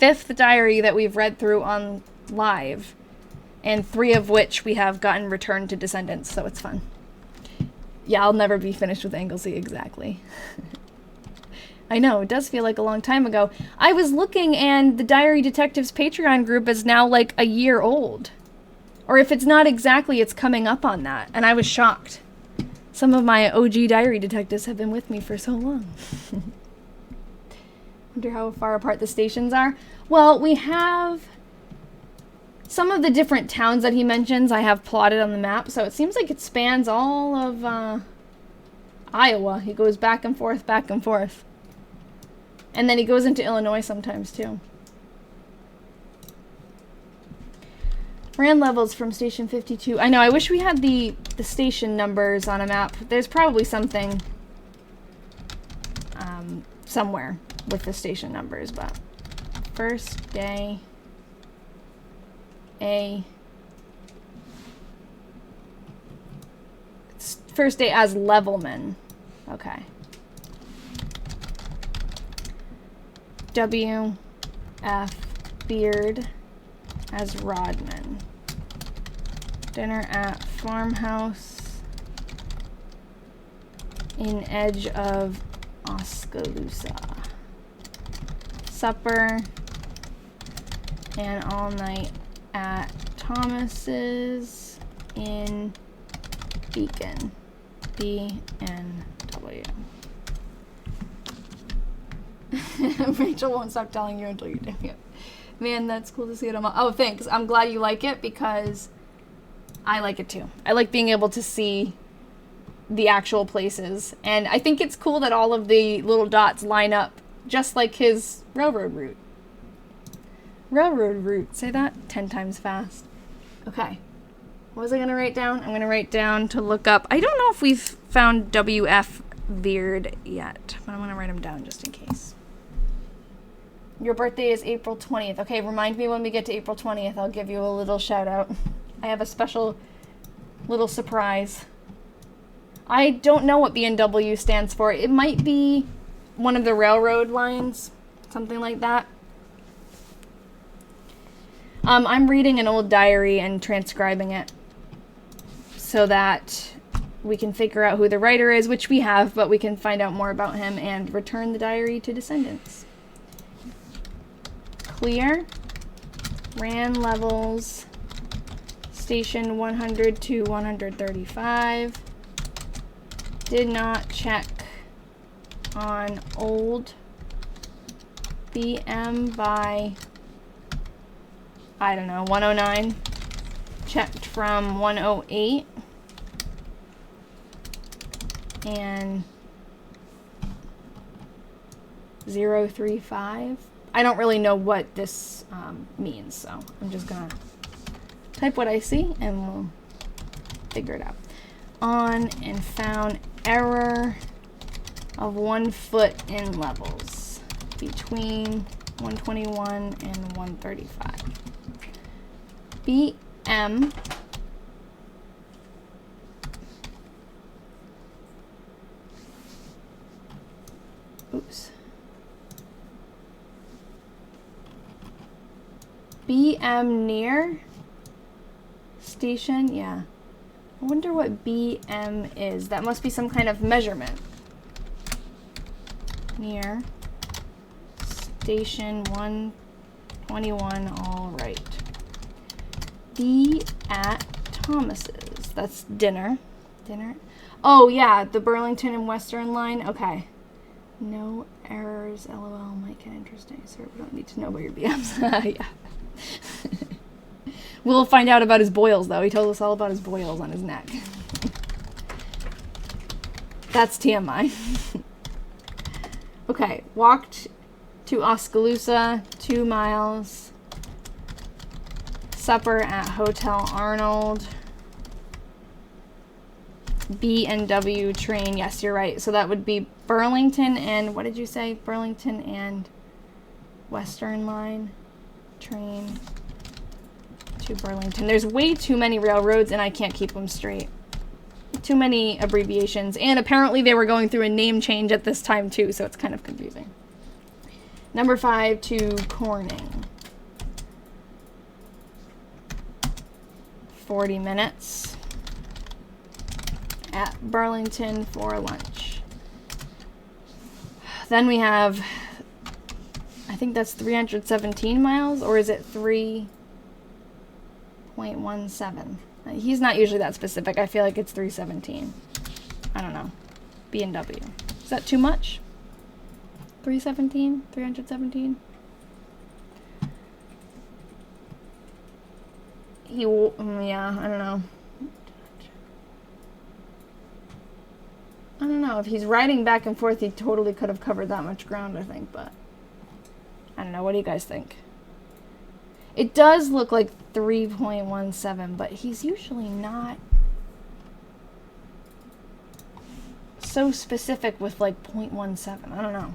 5th diary that we've read through on live. And 3 of which we have gotten returned to descendants, so it's fun. Yeah, I'll never be finished with Anglesey, exactly. I know, it does feel like a long time ago. I was looking and the Diary Detectives Patreon group is now like a year old. Or if it's not exactly, it's coming up on that. And I was shocked. Some of my OG Diary Detectives have been with me for so long. Wonder how far apart the stations are. Well, we have some of the different towns that he mentions I have plotted on the map, so it seems like it spans all of Iowa. He goes back and forth, back and forth. And then he goes into Illinois sometimes, too. Ran levels from Station 52. I know, I wish we had the station numbers on a map. There's probably something somewhere with the station numbers, but first day A. It's first day as Levelman. Okay. W. F. Beard as Rodman. Dinner at farmhouse in edge of Oskaloosa. Supper and all night at Thomas's in Beacon. B-N-W. Rachel won't stop telling you until you do it. Man, that's cool to see it on my... Oh, thanks. I'm glad you like it because I like it too. I like being able to see the actual places. And I think it's cool that all of the little dots line up just like his railroad route. Railroad route. Say that 10 times fast. Okay. What was I going to write down? I'm going to write down to look up. I don't know if we've found W.F. Beard yet, but I'm going to write him down just in case. Your birthday is April 20th. Okay, remind me when we get to April 20th. I'll give you a little shout out. I have a special little surprise. I don't know what B&W stands for. It might be one of the railroad lines, something like that. I'm reading an old diary and transcribing it so that we can figure out who the writer is, which we have, but we can find out more about him and return the diary to descendants. Clear. Ran levels. Station 100 to 135. Did not check on old BM by, I don't know, 109. Checked from 108. And 035. I don't really know what this means, so I'm just gonna type what I see and we'll figure it out. On and found error of 1 foot in levels between 121 and 135. BM oops. BM near station, yeah. I wonder what BM is. That must be some kind of measurement. Near station 121, all right. B at Thomas's. That's dinner. Dinner. Oh yeah, the Burlington and Western line. Okay. No Errors, LOL, might get interesting. Sir, we don't need to know about your BMs. Yeah. We'll find out about his boils, though. He told us all about his boils on his neck. That's TMI. Okay, walked to Oskaloosa, 2 miles. Supper at Hotel Arnold. B&W train. Yes, you're right. So that would be Burlington and, what did you say? Burlington and Western Line train to Burlington. There's way too many railroads and I can't keep them straight. Too many abbreviations. And apparently they were going through a name change at this time too, so it's kind of confusing. Number 5 to Corning. 40 minutes. At Burlington for lunch. Then we have, I think that's 317 miles, or is it 3.17? He's not usually that specific. I feel like it's 317. I don't know. B&W. Is that too much? 317? 317? Yeah, I don't know. I don't know. If he's riding back and forth, he totally could have covered that much ground, I think, but I don't know. What do you guys think? It does look like 3.17, but he's usually not so specific with like 0.17. I don't know.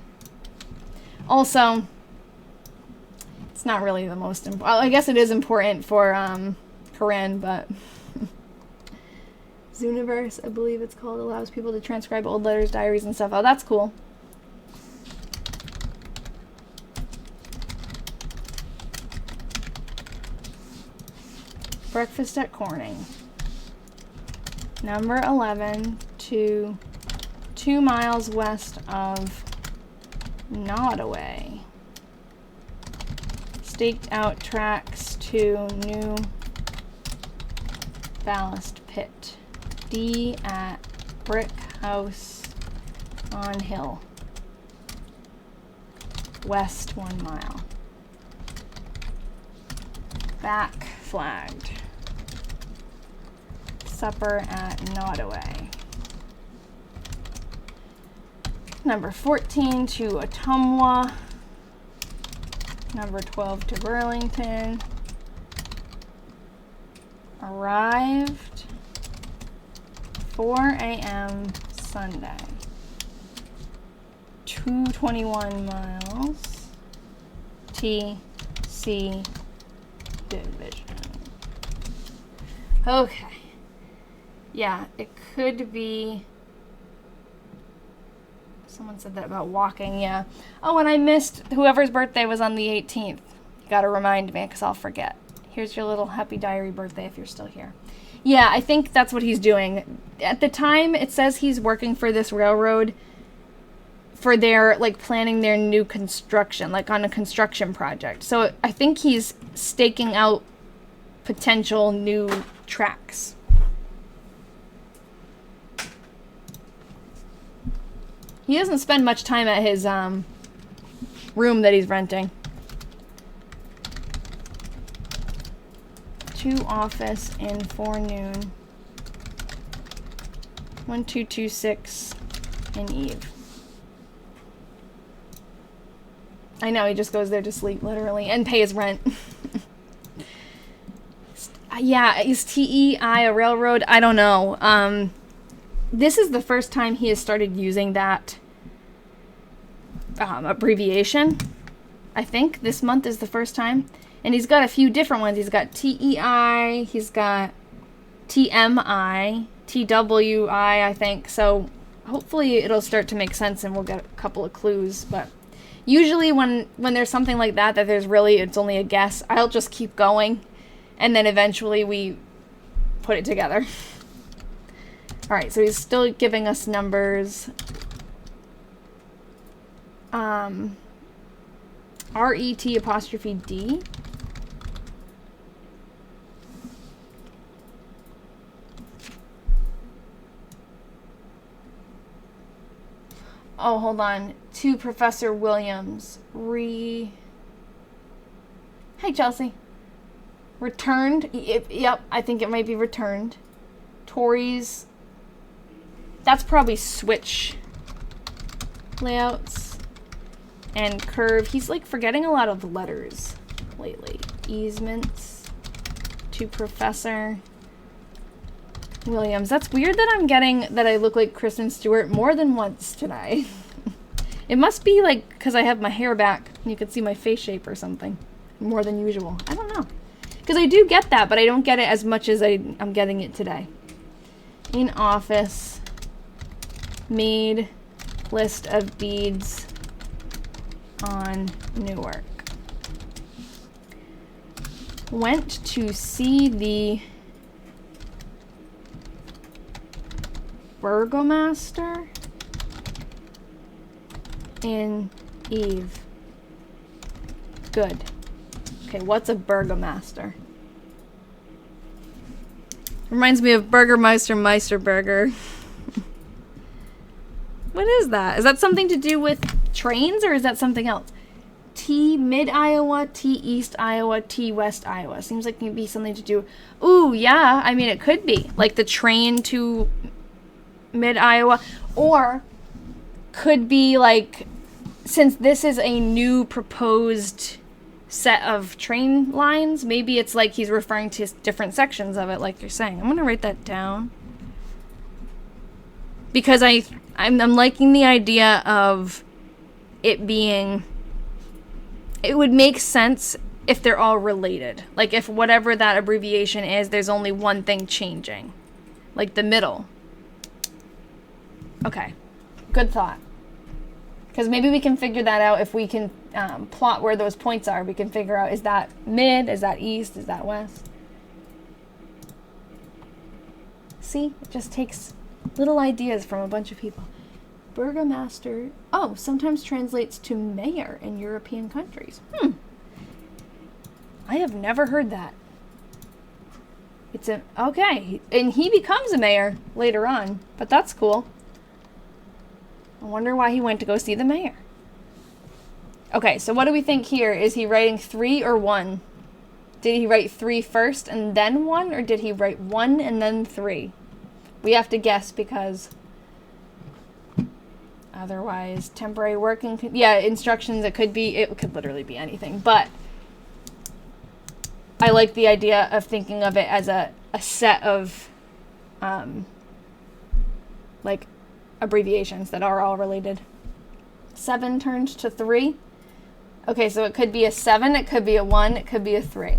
Also, it's not really the most important. Well, I guess it is important for Corinne, but Zooniverse, I believe it's called, allows people to transcribe old letters, diaries, and stuff. Oh, that's cool. Breakfast at Corning. Number 11 to 2 miles west of Nottoway. Staked out tracks to new ballast pit. D at Brick House on Hill. West 1 mile. Back flagged. Supper at Nottoway. Number 14 to Ottumwa. Number 12 to Burlington. Arrived 4 a.m. Sunday. 221 miles. TC division. Okay. Yeah, it could be. Someone said that about walking, yeah. Oh, and I missed whoever's birthday was on the 18th. You gotta remind me, because I'll forget. Here's your little happy diary birthday if you're still here. Yeah, I think that's what he's doing. At the time, it says he's working for this railroad for their, like, planning their new construction, like on a construction project. So I think he's staking out potential new tracks. He doesn't spend much time at his room that he's renting. To office in forenoon. 1226 in Eve. I know, he just goes there to sleep, literally, and pay his rent. Yeah, is TEI a railroad? I don't know. This is the first time he has started using that abbreviation. I think this month is the first time. And he's got a few different ones. He's got TEI, he's got TMI, TWI, I think. So hopefully it'll start to make sense and we'll get a couple of clues. But usually when there's something like that there's really, it's only a guess, I'll just keep going. And then eventually we put it together. All right, so he's still giving us numbers. RET apostrophe D. Oh, hold on. to Professor Williams. Hi, Chelsea. Returned. Yep, I think it might be returned. Tori's. That's probably switch layouts. And curve. He's like forgetting a lot of letters lately. Easements to Professor Williams. That's weird that I'm getting that I look like Kristen Stewart more than once today. It must be like because I have my hair back and you can see my face shape or something more than usual. I don't know. Because I do get that, but I don't get it as much as I'm getting it today. In office. Made list of deeds on Newark. Went to see the burgomaster in Eve. Good. Okay, what's a burgomaster? Reminds me of Burgermeister Meisterburger. What is that? Is that something to do with trains or is that something else? T Mid Iowa, T East Iowa, T West Iowa. Seems like maybe something to do. Ooh, yeah. I mean, it could be like the train to Mid Iowa, or could be like since this is a new proposed set of train lines, maybe it's like he's referring to different sections of it, like you're saying. I'm gonna write that down because I'm liking the idea of it being. It would make sense if they're all related. Like if whatever that abbreviation is, there's only one thing changing. Like the middle. Okay. Good thought. Because maybe we can figure that out if we can plot where those points are. We can figure out, is that mid? Is that east? Is that west? See? It just takes little ideas from a bunch of people. Burgomaster. Oh, sometimes translates to mayor in European countries. I have never heard that. It's a okay, and he becomes a mayor later on, but that's cool. I wonder why he went to go see the mayor. Okay, so what do we think here? Is he writing 3 or 1? Did he write 3 first and then 1, or did he write 1 and then 3? We have to guess because otherwise, temporary working, yeah, instructions, it could literally be anything, but I like the idea of thinking of it as a set of, like, abbreviations that are all related. 7 turned to 3. Okay, so it could be a 7, it could be a 1, it could be a 3.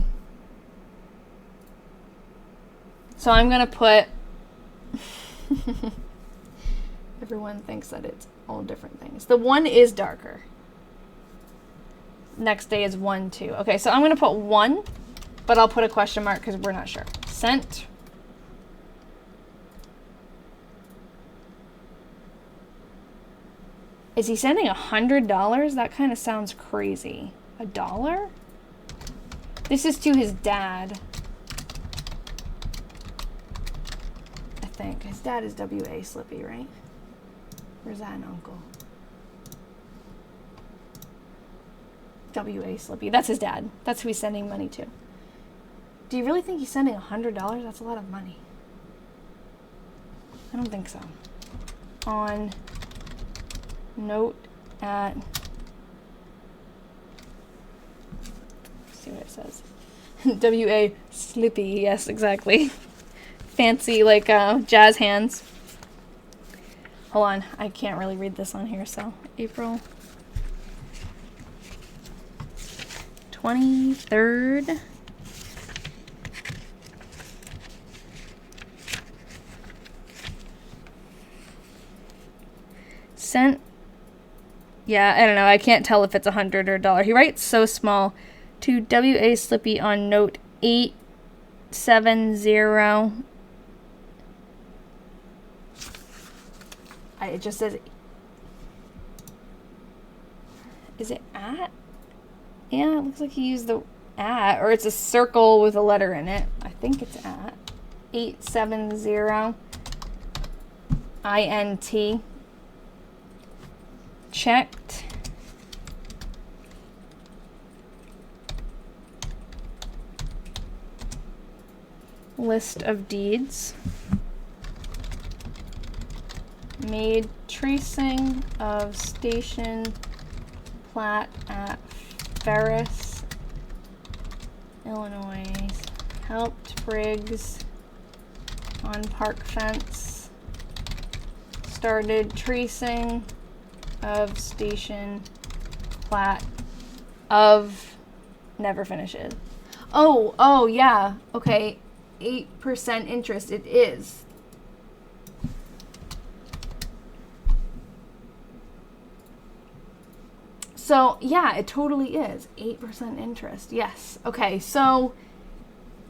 So I'm going to put... Everyone thinks that it's all different things. The 1 is darker. Next day is 1, 2. Okay, so I'm going to put 1, but I'll put a question mark because we're not sure. Sent. Is he sending $100? That kind of sounds crazy. $1? This is to his dad. I think. His dad is W.A. Slippy, right? Or is that an uncle? W.A. Slippy. That's his dad. That's who he's sending money to. Do you really think he's sending $100? That's a lot of money. I don't think so. On note at... Let's see what it says. W.A. Slippy. Yes, exactly. Fancy, like, jazz hands. Hold on. I can't really read this on here, so... April 23rd. Sent. Yeah, I don't know. I can't tell if it's $100 or $1. He writes so small. To W.A. Slippy on note 870. It just says... Is it at? Yeah, it looks like he used the at, or it's a circle with a letter in it. I think it's at. 870 INT. checked. List of deeds. Made tracing of station plat at Ferris, Illinois. Helped Briggs on park fence. Started tracing of station plat of, never finishes. Oh, yeah. Okay. 8% interest. It is. So, yeah, it totally is. 8% interest. Yes. Okay, so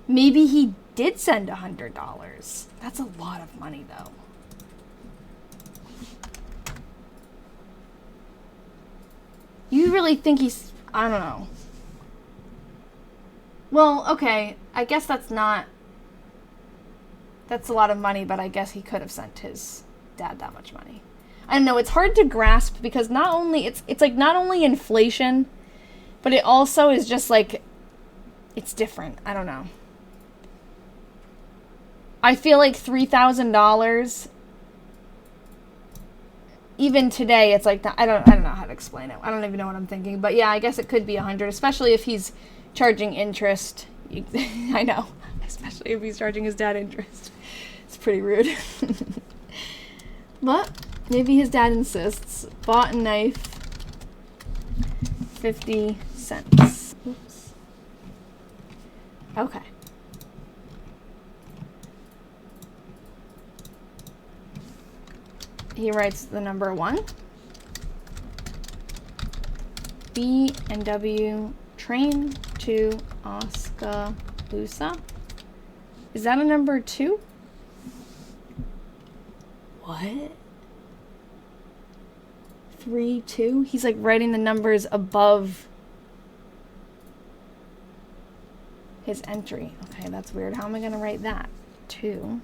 maybe he did send $100. That's a lot of money, though. You really think he's... I don't know. Well, okay. I guess that's not... That's a lot of money, but I guess he could have sent his dad that much money. I don't know, it's hard to grasp because not only it's like not only inflation, but it also is just like it's different. I don't know. I feel like $3,000 even today it's like I don't know how to explain it. I don't even know what I'm thinking, but yeah, I guess it could be 100, especially if he's charging interest. I know, especially if he's charging his dad interest. It's pretty rude. But maybe his dad insists. Bought a knife. 50 cents. Oops. Okay. He writes the number 1. B and W train to Oskaloosa. Is that a number 2? What? 3, 2? He's like writing the numbers above his entry. Okay, that's weird. How am I going to write that? 2.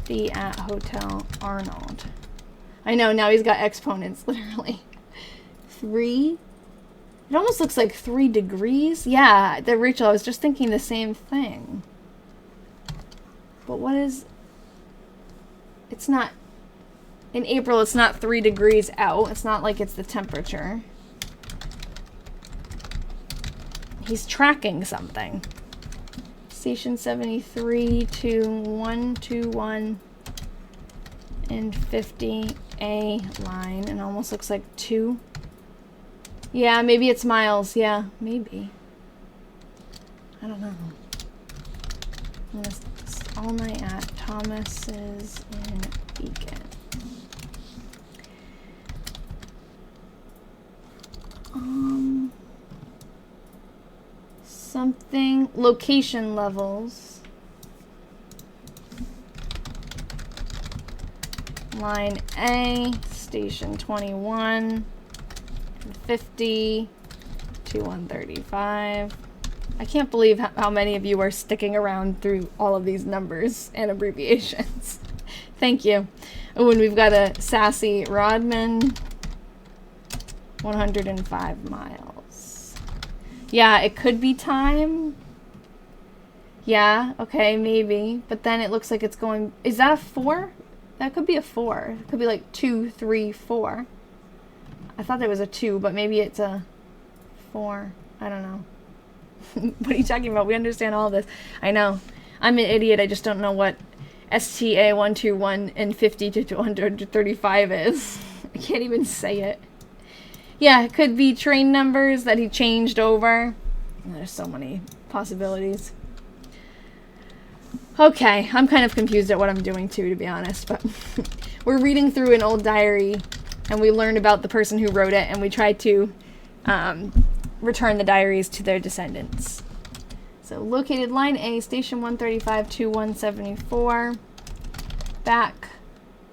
Be at Hotel Arnold. I know, now he's got exponents, literally. 3. It almost looks like 3 degrees. Yeah, Rachel, I was just thinking the same thing. But what is... It's not... In April, it's not 3 degrees out. It's not like it's the temperature. He's tracking something. Station 73 to 121 and 50A line. And almost looks like 2. Yeah, maybe it's miles. Yeah, maybe. I don't know. I'm gonna all night at Thomas's in Beacon. Something location levels. Line A, station 21, 50 to 135. I can't believe how many of you are sticking around through all of these numbers and abbreviations. Thank you. Oh, and we've got a sassy Rodman, 105 miles. Yeah, it could be time. Yeah, okay, maybe. But then it looks like it's going... Is that a 4? That could be a 4. It could be like 2, 3, 4. I thought there was a 2, but maybe it's a 4. I don't know. What are you talking about? We understand all this. I know. I'm an idiot. I just don't know what STA 121 and 50 to 235 is. I can't even say it. Yeah, it could be train numbers that he changed over. There's so many possibilities. Okay, I'm kind of confused at what I'm doing too, to be honest, but we're reading through an old diary and we learned about the person who wrote it and we tried to return the diaries to their descendants. So located line A, station 135 to 174, back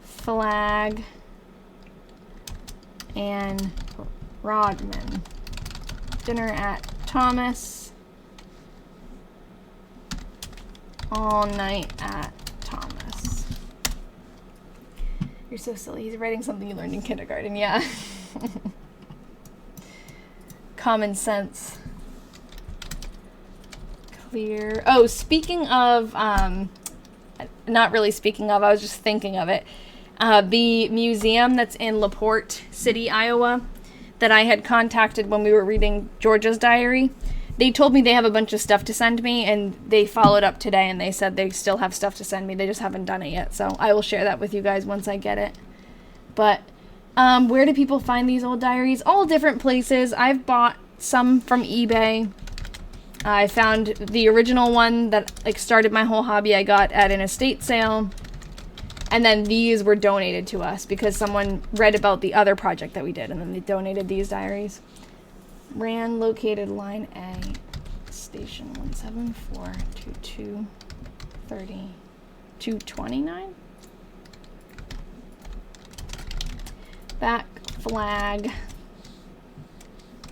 flag, and Rodman. Dinner at Thomas. All night at Thomas. You're so silly. He's writing something you learned in kindergarten. Yeah. Common sense. Clear. Oh, speaking of, not really speaking of, I was just thinking of it. The museum that's in LaPorte City, Iowa, that I had contacted when we were reading Georgia's diary, they told me they have a bunch of stuff to send me, and they followed up today, and they said they still have stuff to send me. They just haven't done it yet, so I will share that with you guys once I get it. But where do people find these old diaries? All different places. I've bought some from eBay. I found the original one that like started my whole hobby. I got at an estate sale. And then these were donated to us because someone read about the other project that we did, and then they donated these diaries. Ran located line A, station 17422 30 229. Back flag.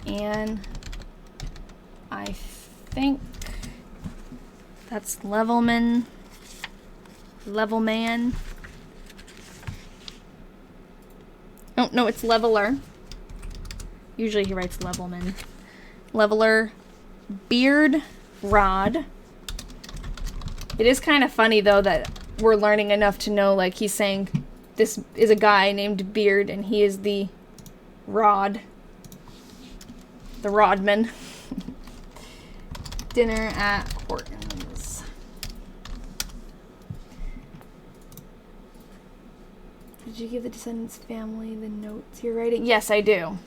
And I think that's Levelman. Oh, no, it's Leveler. Usually he writes Levelman. Leveler. Beard Rod. It is kind of funny, though, that we're learning enough to know, like, he's saying this is a guy named Beard, and he is the Rod. The Rodman. Dinner at Horton's. Did you give the Descendants family the notes you're writing? Yes, I do.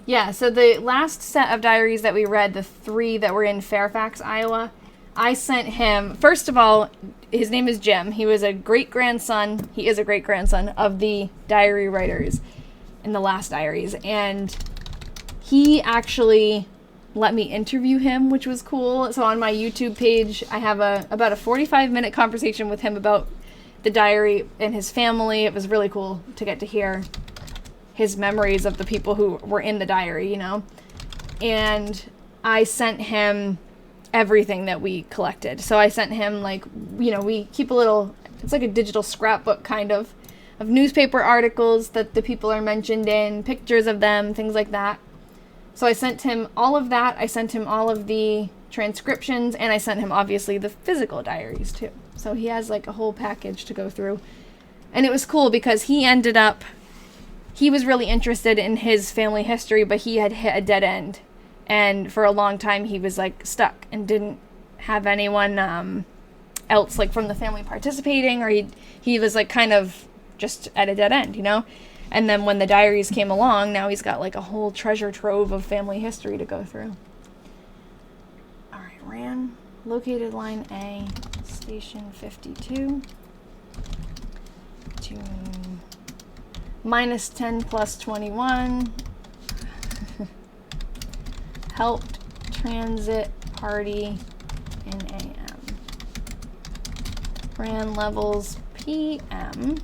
Yeah, so the last set of diaries that we read, the 3 that were in Fairfax, Iowa, I sent him, first of all, his name is Jim. He was a great-grandson, he is a great-grandson of the diary writers in the last diaries, and he actually let me interview him, which was cool. So on my YouTube page, I have about a 45-minute conversation with him about the diary and his family. It was really cool to get to hear his memories of the people who were in the diary, you know. And I sent him everything that we collected. So I sent him, like, you know, we keep a little, it's like a digital scrapbook kind of newspaper articles that the people are mentioned in, pictures of them, things like that. So I sent him all of that. I sent him all of the transcriptions, and I sent him, obviously, the physical diaries, too. So he has, like, a whole package to go through. And it was cool because he was really interested in his family history, but he had hit a dead end. And for a long time, he was, like, stuck and didn't have anyone else, like, from the family participating, or he was, like, kind of just at a dead end, you know? And then when the diaries came along, now he's got, like, a whole treasure trove of family history to go through. All right, ran. Located line A, station 52. To minus 10 plus 21. Helped transit party in AM. Ran levels PM.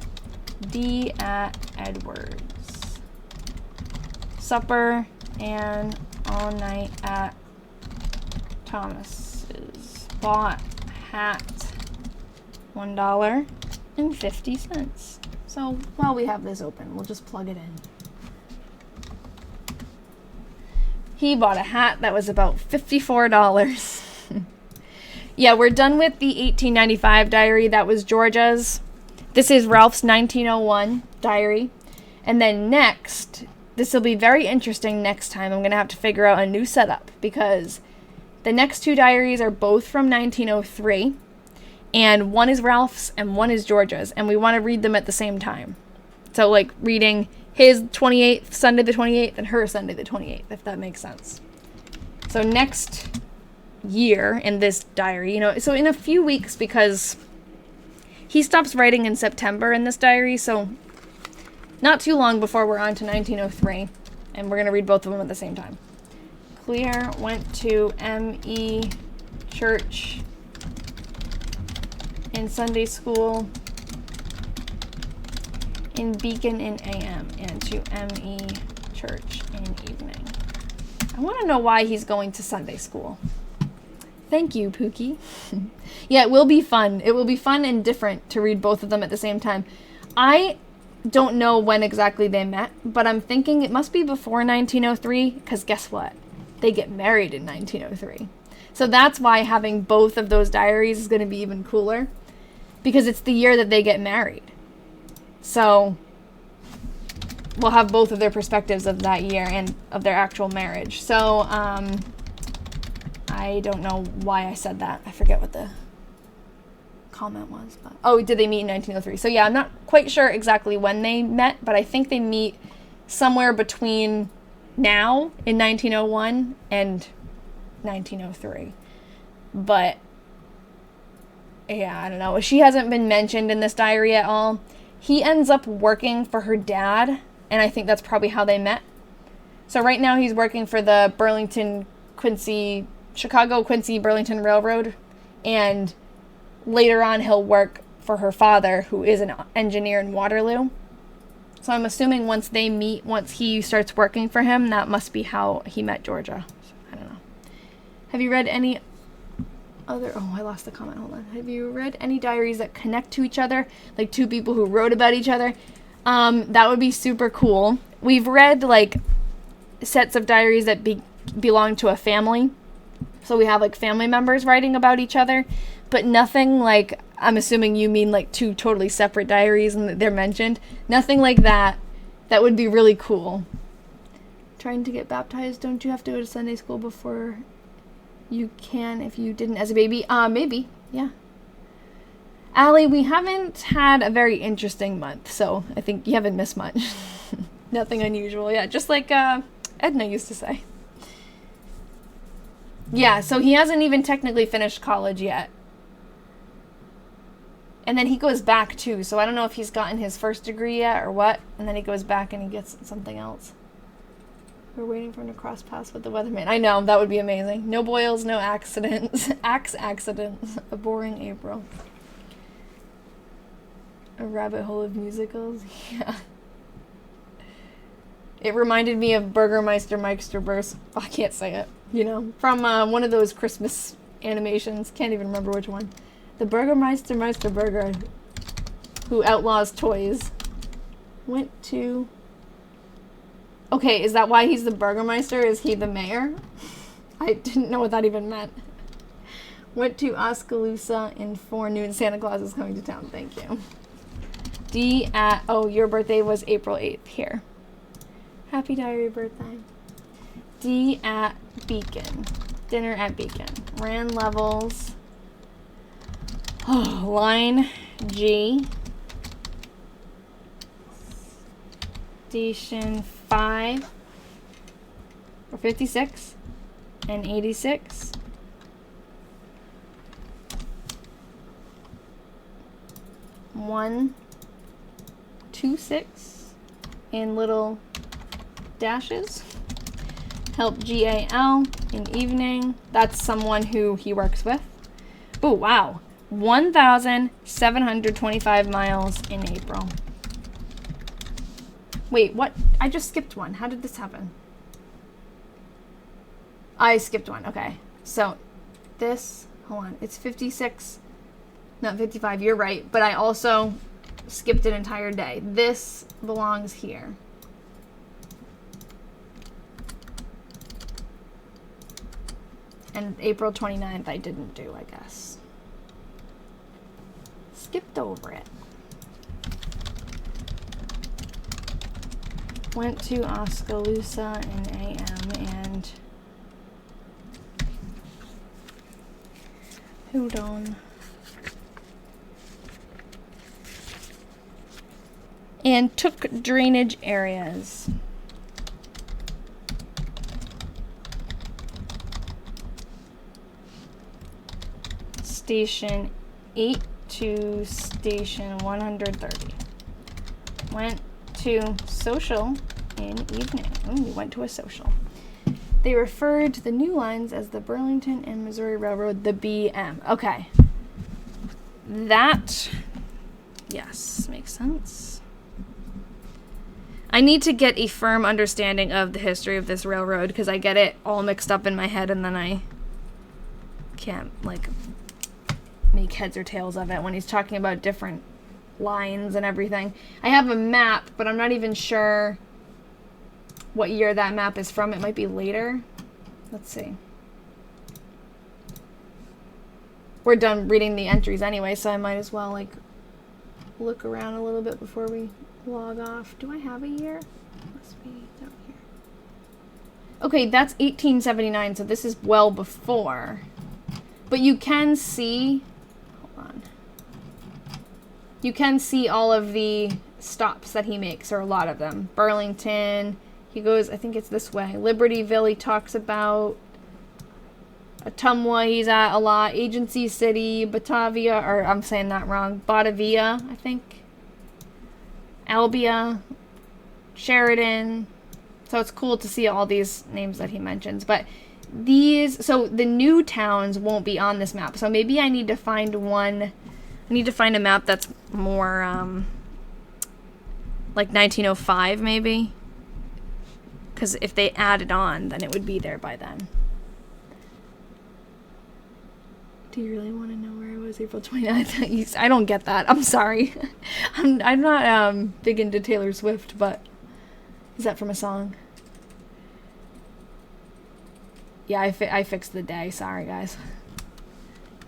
D at Edwards. Supper and all night at Thomas's. Bought hat $1.50. So while we have this open, we'll just plug it in. He bought a hat that was about $54. Yeah, we're done with the 1895 diary. That was Georgia's. This is Ralph's 1901 diary. And then next, this will be very interesting next time. I'm going to have to figure out a new setup because the next 2 diaries are both from 1903. And one is Ralph's and one is Georgia's. And we want to read them at the same time. So, like, reading his 28th, Sunday the 28th, and her Sunday the 28th, if that makes sense. So next year in this diary, you know, so in a few weeks, because he stops writing in September in this diary, so not too long before we're on to 1903, and we're going to read both of them at the same time. Clear went to M.E. Church in Sunday school, in Beacon in AM, and to M.E. Church in evening. I want to know why he's going to Sunday school. Thank you, Pookie. Yeah, it will be fun. It will be fun and different to read both of them at the same time. I don't know when exactly they met, but I'm thinking it must be before 1903, because guess what? They get married in 1903. So that's why having both of those diaries is going to be even cooler, because it's the year that they get married. So we'll have both of their perspectives of that year and of their actual marriage. So I don't know why I said that. I forget what the comment was, but oh, did they meet in 1903? So yeah, I'm not quite sure exactly when they met, but I think they meet somewhere between now in 1901 and 1903. But yeah, I don't know. She hasn't been mentioned in this diary at all. He ends up working for her dad, and I think that's probably how they met. So right now he's working for the Chicago Quincy Burlington Railroad, and later on he'll work for her father, who is an engineer in Waterloo. So I'm assuming once they meet, once he starts working for him, that must be how he met Georgia. I don't know. Have you read any other... Oh, I lost the comment. Hold on. Have you read any diaries that connect to each other? Like two people who wrote about each other? That would be super cool. We've read, like, sets of diaries that belong to a family. So we have, like, family members writing about each other. But nothing like... I'm assuming you mean, like, two totally separate diaries and they're mentioned. Nothing like that. That would be really cool. Trying to get baptized, don't you have to go to Sunday school before you can if you didn't as a baby? Maybe, yeah. Allie, we haven't had a very interesting month, so I think you haven't missed much. Nothing unusual, yeah, just like Edna used to say. Yeah, so he hasn't even technically finished college yet. And then he goes back too, so I don't know if he's gotten his first degree yet or what, and then he goes back and he gets something else. We're waiting for him to cross paths with the weatherman. I know, that would be amazing. No boils, no accidents. Axe accidents. A boring April. A rabbit hole of musicals. Yeah. It reminded me of Burgermeister Meisterburst. Oh, I can't say it. You know, from one of those Christmas animations. Can't even remember which one. The Burgermeister Meisterburger, who outlaws toys, went to... Okay, is that why he's the Burgermeister? Is he the mayor? I didn't know what that even meant. Went to Oskaloosa in forenoon. Santa Claus is coming to town. Thank you. D at... Oh, your birthday was April 8th. Here. Happy diary birthday. D at Beacon. Dinner at Beacon. Ran levels. Oh, line G. Station 5 or 56 and 86. One, 2, 6 in little dashes. Help GAL in evening. That's someone who he works with. Oh, wow. 1,725 miles in April. Wait, what? I just skipped one. How did this happen? I skipped one. Okay. So, this, hold on. It's 56, not 55. You're right. But I also skipped an entire day. This belongs here. And April 29th I didn't do, I guess. Skipped over it. Went to Oskaloosa in AM and hold on. And took drainage areas. Station 8 to station 130. Went to social in evening. Oh, we went to a social. They referred to the new lines as the Burlington and Missouri Railroad, the BM. Okay. That, yes, makes sense. I need to get a firm understanding of the history of this railroad because I get it all mixed up in my head and then I can't, like, make heads or tails of it when he's talking about different lines and everything. I have a map, but I'm not even sure what year that map is from. It might be later. Let's see. We're done reading the entries anyway, so I might as well, like, look around a little bit before we log off. Do I have a year? Must be down here. Okay, that's 1879, so this is well before. But you can see, hold on. You can see all of the stops that he makes, or a lot of them. Burlington, he goes, I think it's this way. Libertyville, he talks about. Ottumwa, he's at a lot. Agency City, Batavia, or I'm saying that wrong. Batavia, I think. Albia, Sheridan. So it's cool to see all these names that he mentions. But these, so the new towns won't be on this map. So maybe I need to find one. I need to find a map that's more like 1905 maybe. Because if they add it on, then it would be there by then. Do you really want to know where I was April 29th? I don't get that. I'm sorry. I'm not big into Taylor Swift, but is that from a song? Yeah, I fixed the day. Sorry, guys.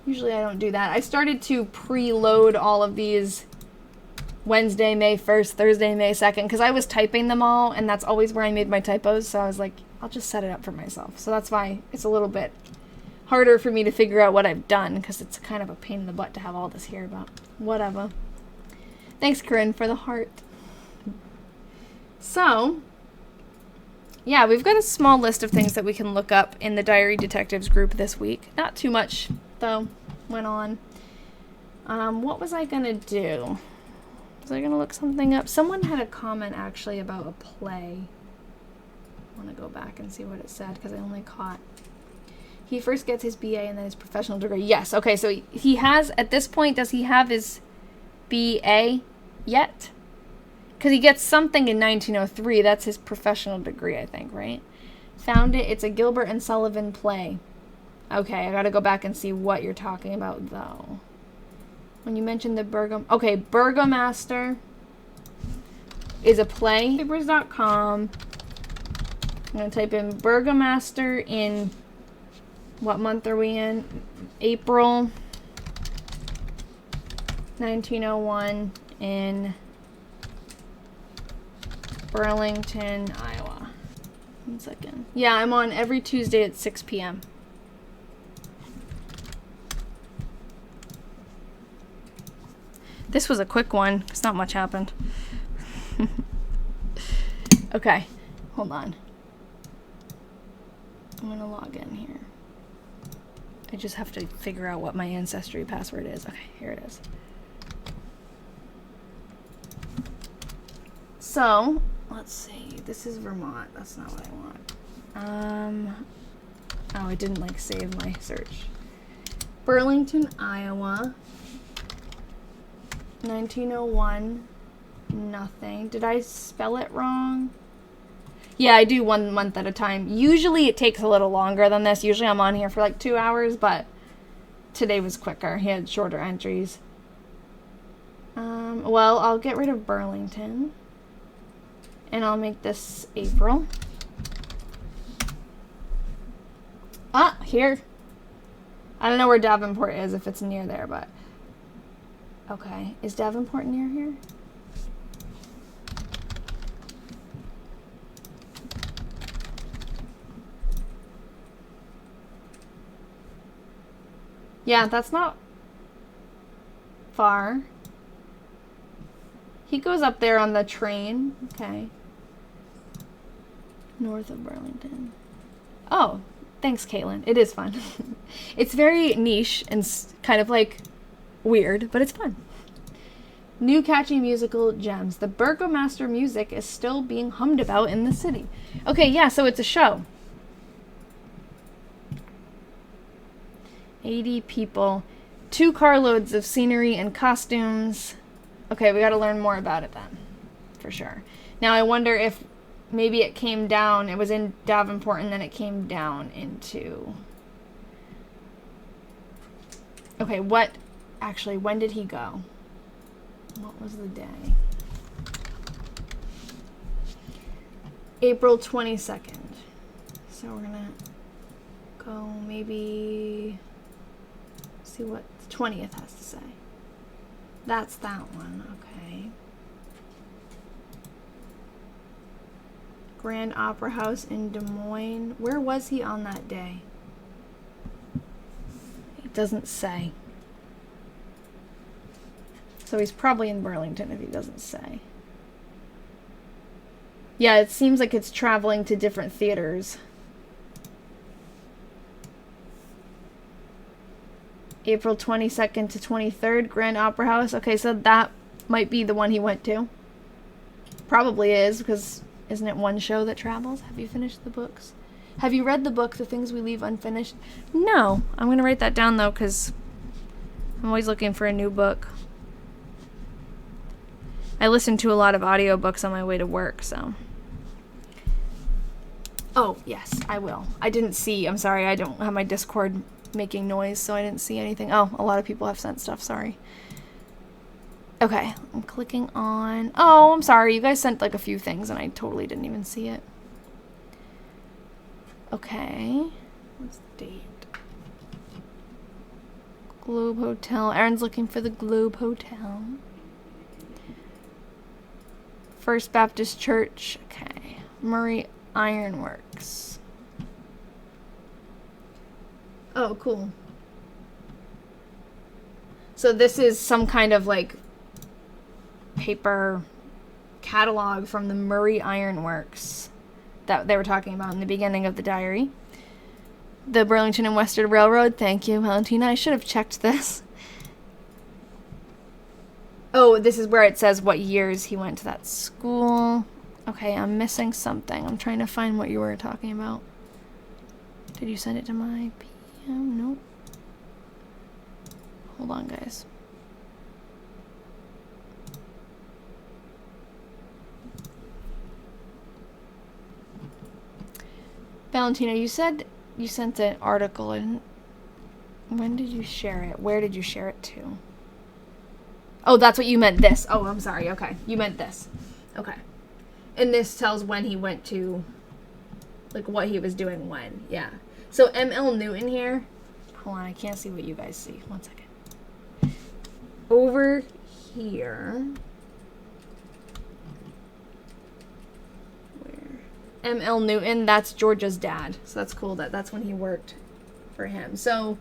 Usually I don't do that. I started to preload all of these Wednesday, May 1st, Thursday, May 2nd, because I was typing them all, and that's always where I made my typos, so I was like, I'll just set it up for myself. So that's why it's a little bit harder for me to figure out what I've done, because it's kind of a pain in the butt to have all this here, but whatever. Thanks, Corinne, for the heart. So, yeah, we've got a small list of things that we can look up in the Diary Detectives group this week. Not too much, though, went on. What was I going to do? Was I going to look something up? Someone had a comment, actually, about a play. I want to go back and see what it said, because I only caught... He first gets his BA and then his professional degree. Yes, okay, so he has, at this point, does he have his BA yet? Because he gets something in 1903. That's his professional degree, I think, right? Found it. It's a Gilbert and Sullivan play. Okay, I gotta go back and see what you're talking about, though. When you mentioned the Okay, Burgomaster is a play. Papers.com. I'm gonna type in Burgomaster in... What month are we in? April 1901 in Burlington, Iowa. 1 second. Yeah, I'm on every Tuesday at 6 p.m. This was a quick one, because not much happened. Okay, hold on. I'm going to log in here. I just have to figure out what my Ancestry password is. Okay, here it is. So, let's see. This is Vermont. That's not what I want. Oh, I didn't, like, save my search. Burlington, Iowa. 1901. Nothing. Did I spell it wrong? Yeah, I do 1 month at a time. Usually it takes a little longer than this. Usually I'm on here for like 2 hours, but today was quicker. He had shorter entries. Well, I'll get rid of Burlington. And I'll make this April. Ah, here. I don't know where Davenport is, if it's near there, but... Okay, is Davenport near here? Yeah, that's not far. He goes up there on the train. Okay. North of Burlington. Oh, thanks, Caitlin. It is fun. It's very niche and kind of like weird, but it's fun. New catchy musical gems. The Burgomaster music is still being hummed about in the city. Okay, yeah, so it's a show. 80 people. 2 carloads of scenery and costumes. Okay, we gotta learn more about it then. For sure. Now I wonder if maybe it came down, it was in Davenport and then it came down into... Okay, what... Actually, when did he go? What was the day? April 22nd. So we're gonna go maybe see what the 20th has to say. That's that one, okay. Grand Opera House in Des Moines. Where was he on that day? It doesn't say. So he's probably in Burlington if he doesn't say. Yeah, it seems like it's traveling to different theaters. April 22nd to 23rd, Grand Opera House. Okay, so that might be the one he went to. Probably is, because isn't it one show that travels? Have you finished the books? Have you read the book, The Things We Leave Unfinished? No. I'm going to write that down, though, because I'm always looking for a new book. I listen to a lot of audiobooks on my way to work, so. Oh, yes, I will. I didn't see. I'm sorry, I don't have my Discord making noise, so I didn't see anything. Oh, a lot of people have sent stuff, sorry. Okay, I'm clicking on... Oh, I'm sorry, you guys sent like a few things and I totally didn't even see it. Okay, what's the date? Globe Hotel. Aaron's looking for the Globe Hotel. First Baptist Church. Okay, Murray Ironworks. Oh, cool. So this is some kind of like paper catalog from the Murray Ironworks that they were talking about in the beginning of the diary. The Burlington and Western Railroad. Thank you, Valentina. I should have checked this. Oh, this is where it says what years he went to that school. Okay, I'm missing something. I'm trying to find what you were talking about. Did you send it to my PM? Nope. Hold on, guys. Valentina, you said you sent an article, and when did you share it? Where did you share it to? Oh, that's what you meant, this. Oh, I'm sorry. Okay. You meant this. Okay. And this tells when he went to, like, what he was doing when. Yeah. So M.L. Newton here. Hold on. I can't see what you guys see. One second. Over here. Where? M.L. Newton, that's Georgia's dad. So that's cool that that's when he worked for him. So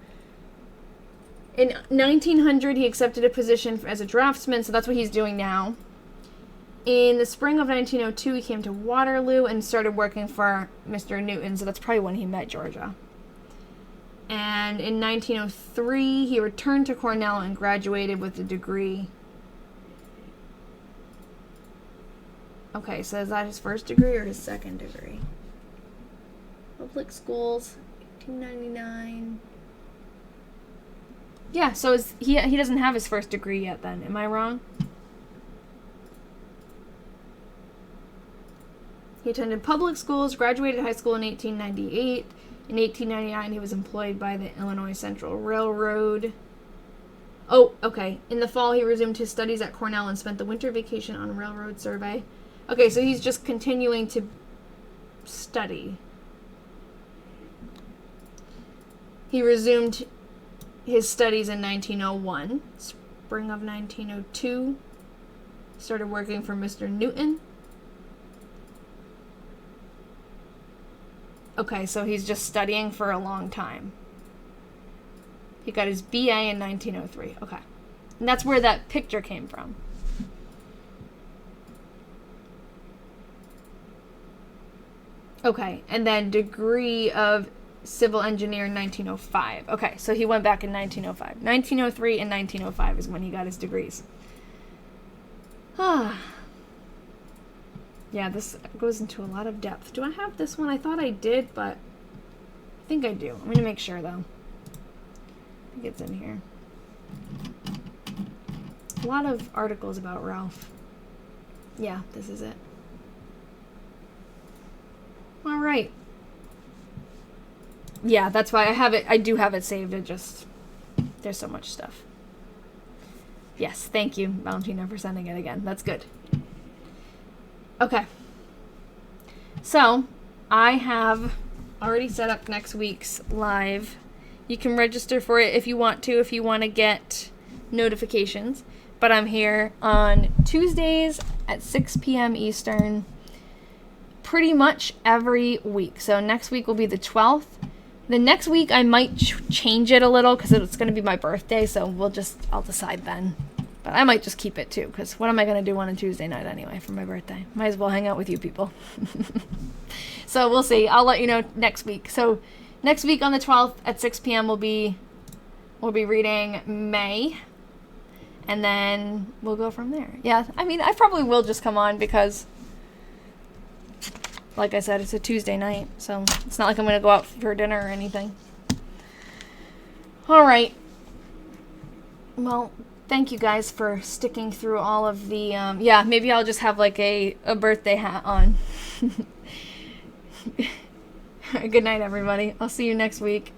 in 1900, he accepted a position as a draftsman, so that's what he's doing now. In the spring of 1902, he came to Waterloo and started working for Mr. Newton, so that's probably when he met Georgia. And in 1903, he returned to Cornell and graduated with a degree. Okay, so is that his first degree or his second degree? Public schools, 1899. Yeah, so he doesn't have his first degree yet then. Am I wrong? He attended public schools, graduated high school in 1898. In 1899, he was employed by the Illinois Central Railroad. Oh, okay. In the fall, he resumed his studies at Cornell and spent the winter vacation on railroad survey. Okay, so he's just continuing to study. He resumed his studies in 1901. Spring of 1902. Started working for Mr. Newton. Okay, so he's just studying for a long time. He got his BA in 1903. Okay. And that's where that picture came from. Okay, and then degree of civil engineer in 1905. Okay, so he went back in 1905. 1903 and 1905 is when he got his degrees. Ah. Yeah, this goes into a lot of depth. Do I have this one? I thought I did, but I think I do. I'm going to make sure, though. I think it's in here. A lot of articles about Ralph. Yeah, this is it. All right. Yeah, that's why I have it. I do have it saved. It just, there's so much stuff. Yes, thank you, Valentina, for sending it again. That's good. Okay. So, I have already set up next week's live. You can register for it if you want to get notifications. But I'm here on Tuesdays at 6 p.m. Eastern pretty much every week. So next week will be the 12th. The next week I might change it a little because it's going to be my birthday, so I'll decide then. But I might just keep it too, because what am I going to do on a Tuesday night anyway for my birthday? Might as well hang out with you people. So we'll see. I'll let you know next week. So next week on the 12th at 6 p.m. we'll be reading May. And then we'll go from there. Yeah, I mean, I probably will just come on because, like I said, it's a Tuesday night. So it's not like I'm going to go out for dinner or anything. All right. Well, thank you guys for sticking through all of the, yeah, maybe I'll just have like a birthday hat on. Good night, everybody. I'll see you next week.